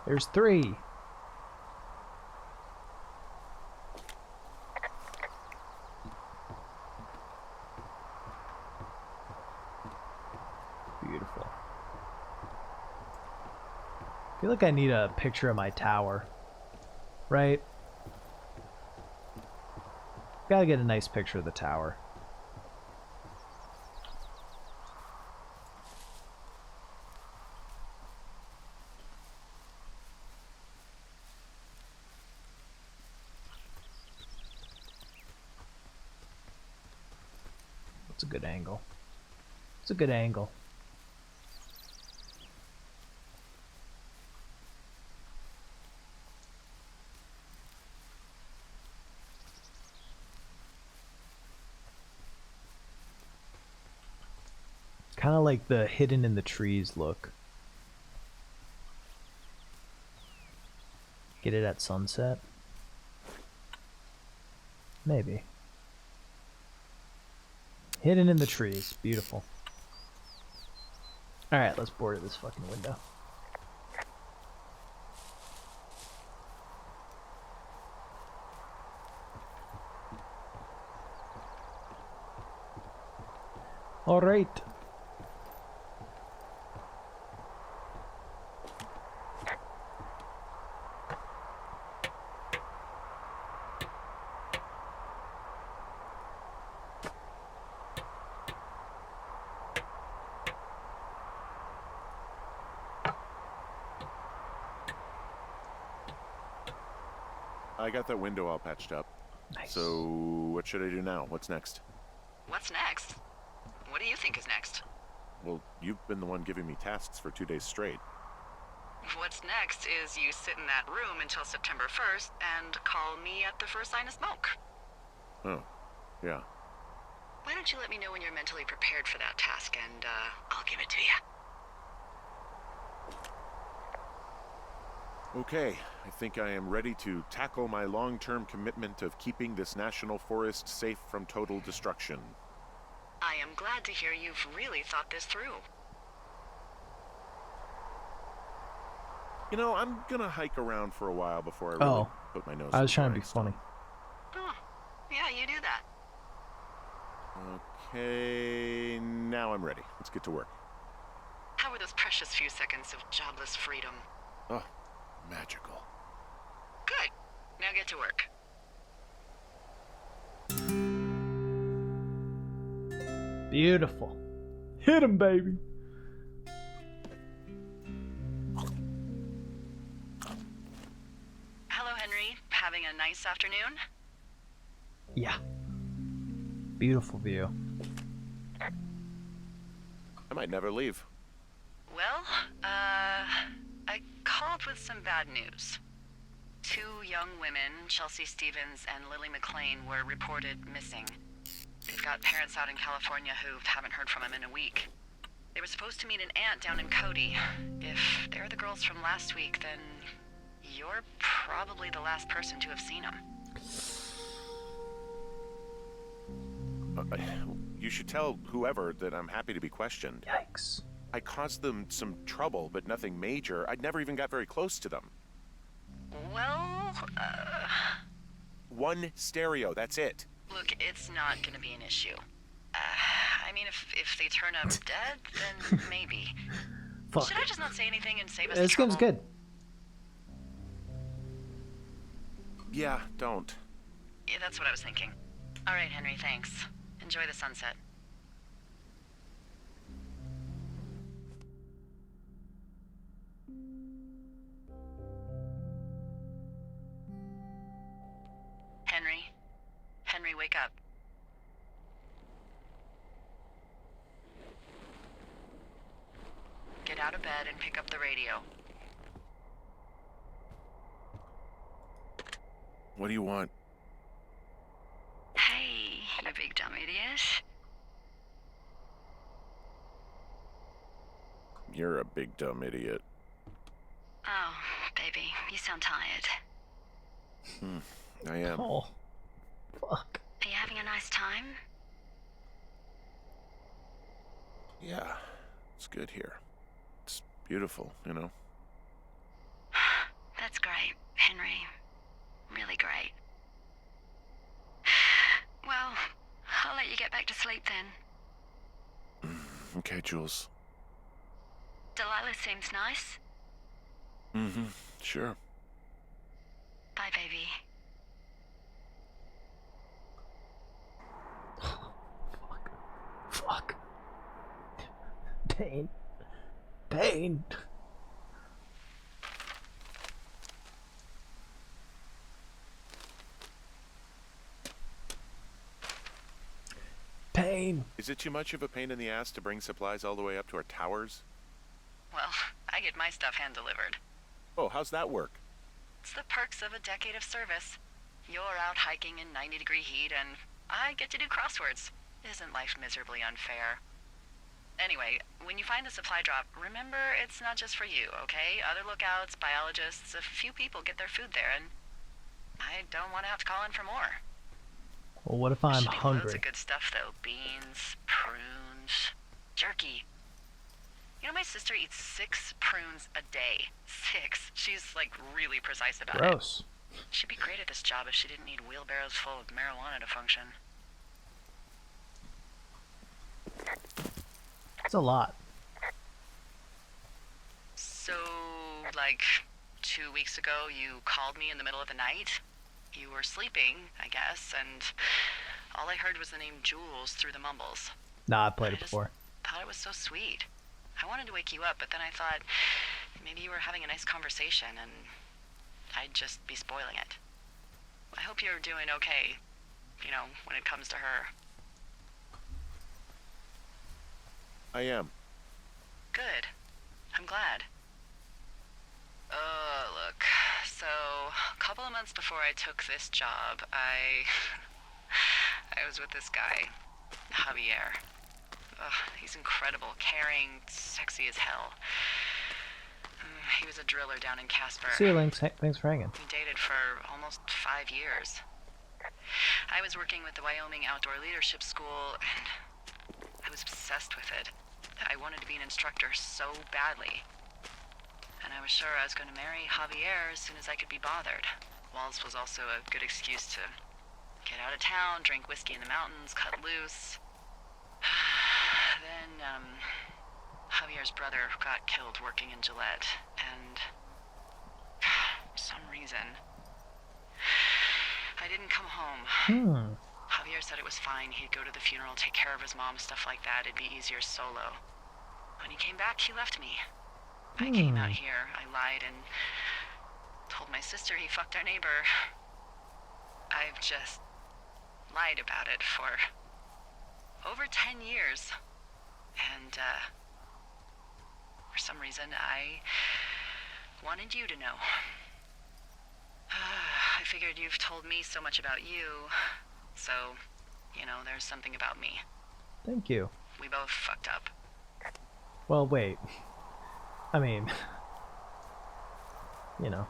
There's three. Beautiful. I feel like I need a picture of my tower. Right? Gotta get a nice picture of the tower. It's a good angle. It's a good angle. Kind of like the hidden in the trees look. Get it at sunset? Maybe. Hidden in the trees. Beautiful. Alright, let's board this fucking window. Alright. I got that window all patched up. Nice. So, what should I do now? What's next? What's next? What do you think is next? Well, you've been the one giving me tasks for 2 days straight. What's next is you sit in that room until September 1st and call me at the first sign of smoke. Oh, yeah. Why don't you let me know when you're mentally prepared for that task, and I'll give it to you. Okay, I think I am ready to tackle my long-term commitment of keeping this national forest safe from total destruction. I am glad to hear you've really thought this through. You know, I'm gonna hike around for a while before I really put my nose. I was in trying to the be funny. Oh, yeah, you do that. Okay, now I'm ready. Let's get to work. How were those precious few seconds of jobless freedom? Oh, magical. Good. Now get to work. Beautiful. Hit him, baby. Hello, Henry. Having a nice afternoon? Yeah. Beautiful view. I might never leave. Well, I called with some bad news. 2 young women, Chelsea Stevens and Lily McLean, were reported missing. They've got parents out in California who haven't heard from them in a week. They were supposed to meet an aunt down in Cody. If they're the girls from last week, then you're probably the last person to have seen them. You should tell whoever that I'm happy to be questioned. Yikes. I caused them some trouble, but nothing major. I never even got very close to them. Well, One stereo, that's it. look, it's not gonna be an issue. I mean, if they turn up dead, then maybe. Fuck. Should I just not say anything and save us the This trouble? game's good. Yeah, don't. Yeah, that's what I was thinking. All right, Henry, thanks. Enjoy the sunset. Henry? Henry, wake up. Get out of bed and pick up the radio. What do you want? Hey, you big dumb idiot. You're a big dumb idiot. Oh, baby, you sound tired. I am. Oh. Fuck. Are you having a nice time? Yeah, it's good here. It's beautiful, you know? That's great, Henry. Really great. Well, I'll let you get back to sleep then. Okay, Jules. Delilah seems nice. Mm-hmm, sure. Bye, baby. Fuck. Pain. Pain. Pain. name. Is it too much of a pain in the ass to bring supplies all the way up to our towers? Well, I get my stuff hand-delivered. Oh, how's that work? It's the perks of a decade of service. You're out hiking in 90-degree heat, and I get to do crosswords. Isn't life miserably unfair? Anyway, when you find the supply drop, remember it's not just for you, okay? Other lookouts, biologists, a few people get their food there, and I don't want to have to call in for more. Well, what if I'm Should be loads hungry? of good stuff, though. Beans, prunes, jerky. You know, my sister eats 6 prunes a day. 6. She's, like, really precise about it. Gross. She'd be great at this job if she didn't need wheelbarrows full of marijuana to function. It's a lot. So, like, 2 weeks ago, you called me in the middle of the night? You were sleeping, I guess, and all I heard was the name Jules through the mumbles. Nah, I've played it I just before. thought it was so sweet. I wanted to wake you up, but then I thought maybe you were having a nice conversation and I'd just be spoiling it. I hope you're doing okay, you know, when it comes to her. I am. Good. I'm glad. Look, so a couple of months before I took this job, I was with this guy, Javier. He's incredible, caring, sexy as hell. He was a driller down in Casper. See you, Lynx. Hey, thanks for hanging. We dated for almost 5 years. I was working with the Wyoming Outdoor Leadership School, and I was obsessed with it. I wanted to be an instructor so badly. And I was sure I was going to marry Javier as soon as I could be bothered. Walls was also a good excuse to get out of town, drink whiskey in the mountains, cut loose. Then, Javier's brother got killed working in Gillette, and for some reason, I didn't come home. Javier said it was fine. He'd go to the funeral, take care of his mom, stuff like that. It'd be easier solo. When he came back, he left me. I came out here, I lied, and told my sister he fucked our neighbor. I've just lied about it for over 10 years. And, for some reason, I wanted you to know. I figured you've told me so much about you, so, you know, there's something about me. Thank you. We both fucked up. Well, wait. I mean, you know.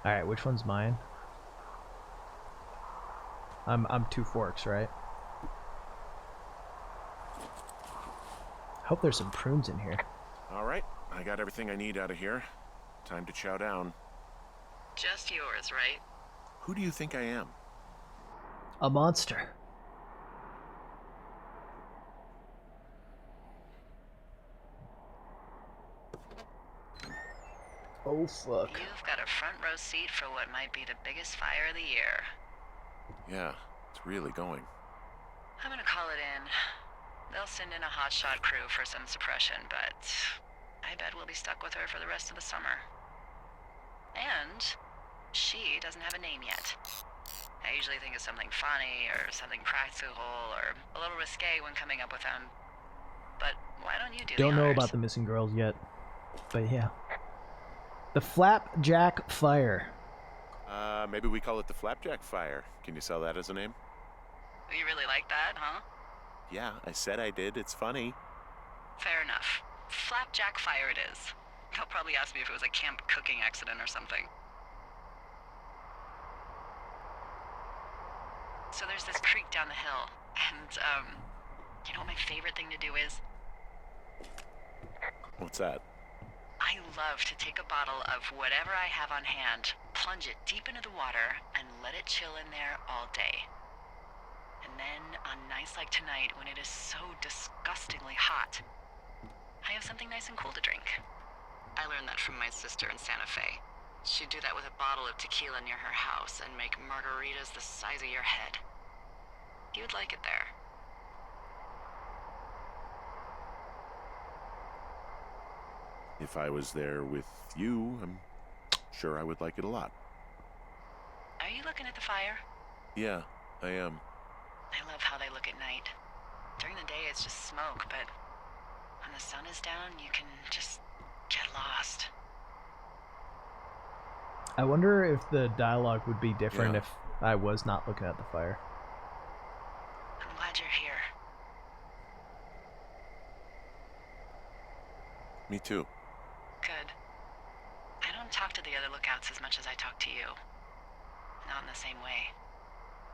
Alright, which one's mine? I'm 2 forks, right? Hope there's some prunes in here. All right, I got everything I need out of here. Time to chow down. Just yours, right? Who do you think I am? A monster. Oh, fuck. You've got a front row seat for what might be the biggest fire of the year. Yeah, it's really going. I'm gonna call it in. They'll send in a hotshot crew for some suppression, but I bet we'll be stuck with her for the rest of the summer. And she doesn't have a name yet. I usually think of something funny or something practical or a little risque when coming up with them. But why don't you do Don't the know honors? about the missing girls yet, but yeah. The Flapjack Fire. Maybe we call it the Flapjack Fire. Can you sell that as a name? You really like that, huh? Yeah, I said I did. It's funny. Fair enough. Flapjack Fire it is. They'll probably ask me if it was a camp cooking accident or something. So there's this creek down the hill, and, you know what my favorite thing to do is? What's that? I love to take a bottle of whatever I have on hand, plunge it deep into the water, and let it chill in there all day. And then, on nights like tonight, when it is so disgustingly hot, I have something nice and cool to drink. I learned that from my sister in Santa Fe. She'd do that with a bottle of tequila near her house and make margaritas the size of your head. You'd like it there. If I was there with you, I'm sure I would like it a lot. Are you looking at the fire? Yeah, I am. I love how they look at night. During the day, it's just smoke, but when the sun is down, you can just get lost. I wonder if the dialogue would be different Yeah. if I was not looking at the fire. I'm glad you're here. Me too. Good. I don't talk to the other lookouts as much as I talk to you. Not in the same way.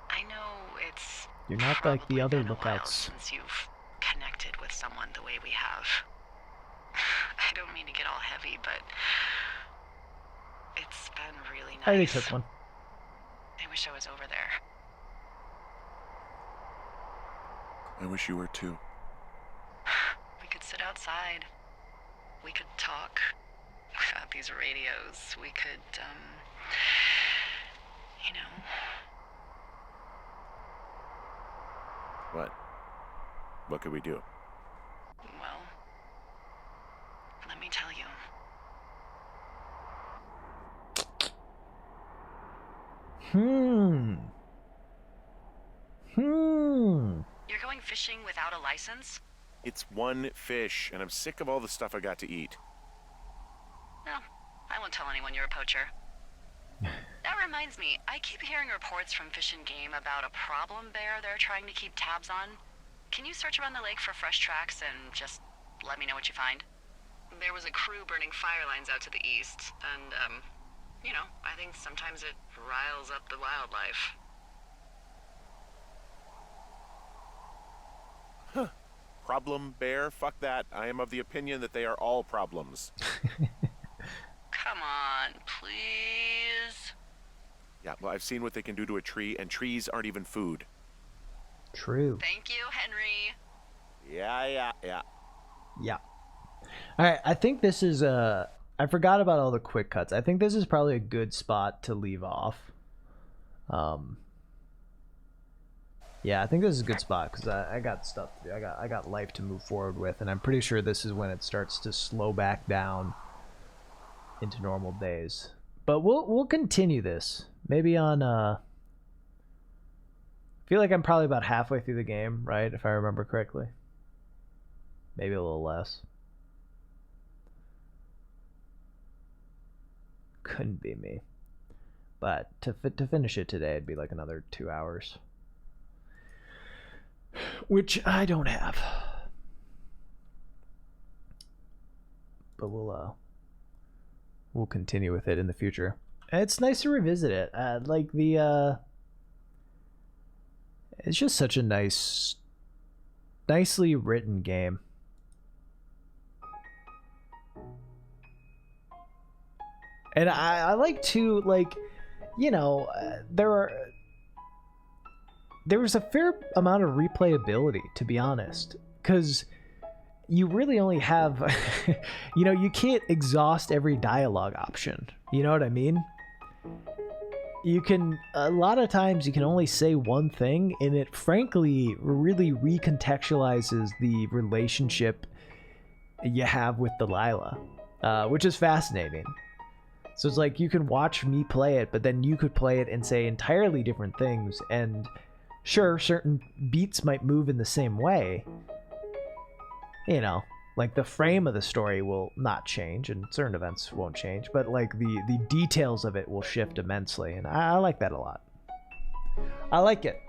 I know it's You're not like the probably other been a while lookouts. since you've connected with someone the way we have. I don't mean to get all heavy, but it's been really nice. I already took one. I wish I was over there. I wish you were too. We could sit outside. We could talk about these radios. We could, you know. What? What could we do? Well, let me tell you. You're going fishing without a license? It's one fish, and I'm sick of all the stuff I got to eat. No, I won't tell anyone you're a poacher. That reminds me, I keep hearing reports from Fish and Game about a problem bear they're trying to keep tabs on. Can you search around the lake for fresh tracks and just let me know what you find? There was a crew burning fire lines out to the east, and, you know, I think sometimes it riles up the wildlife. Problem bear? Fuck that. I am of the opinion that they are all problems. Come on, please. Yeah, well, I've seen what they can do to a tree, and trees aren't even food. True. Thank you, Henry. Yeah. Yeah. All right. I think this is I forgot about all the quick cuts. I think this is probably a good spot to leave off. Yeah, I think this is a good spot because I got stuff to do. I got life to move forward with, and I'm pretty sure this is when it starts to slow back down into normal days. But we'll continue this maybe on. I feel like I'm probably about halfway through the game, right? If I remember correctly. Maybe a little less. Couldn't be me. But to finish it today, it'd be like another 2 hours. Which I don't have. But we'll continue with it in the future. It's nice to revisit it. Like the it's just such a nicely written game. And I like to, like, you know, there was a fair amount of replayability, to be honest, because you really only have, you know, you can't exhaust every dialogue option. You know what I mean? You can, a lot of times you can only say one thing, and it frankly really recontextualizes the relationship you have with Delilah, which is fascinating. So it's like you can watch me play it, but then you could play it and say entirely different things. And sure, certain beats might move in the same way. You know, like the frame of the story will not change and certain events won't change, but like the details of it will shift immensely. And I like that a lot. I like it.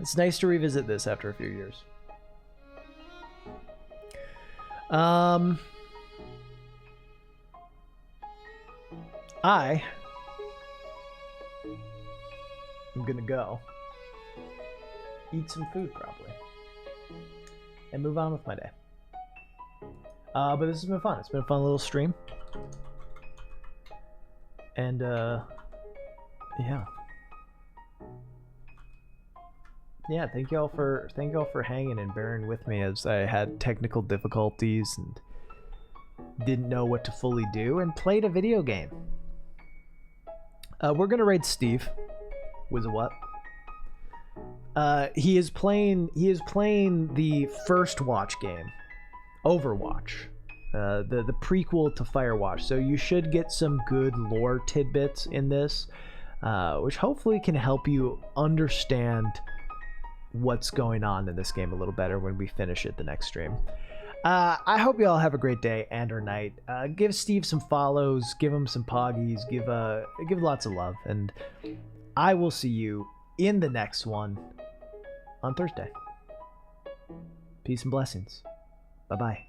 It's nice to revisit this after a few years. I am gonna go eat some food probably and move on with my day. But this has been fun. It's been a fun little stream. And yeah. Yeah, thank y'all for hanging and bearing with me as I had technical difficulties and didn't know what to fully do and played a video game. We're gonna raid Steve. With a what? He is playing the first Watch game, Overwatch, the prequel to Firewatch. So you should get some good lore tidbits in this. which hopefully can help you understand what's going on in this game a little better when we finish it the next stream. I hope you all have a great day and or night. Give Steve some follows, give him some poggies, give lots of love, and I will see you in the next one on Thursday. Peace and blessings. Bye-bye.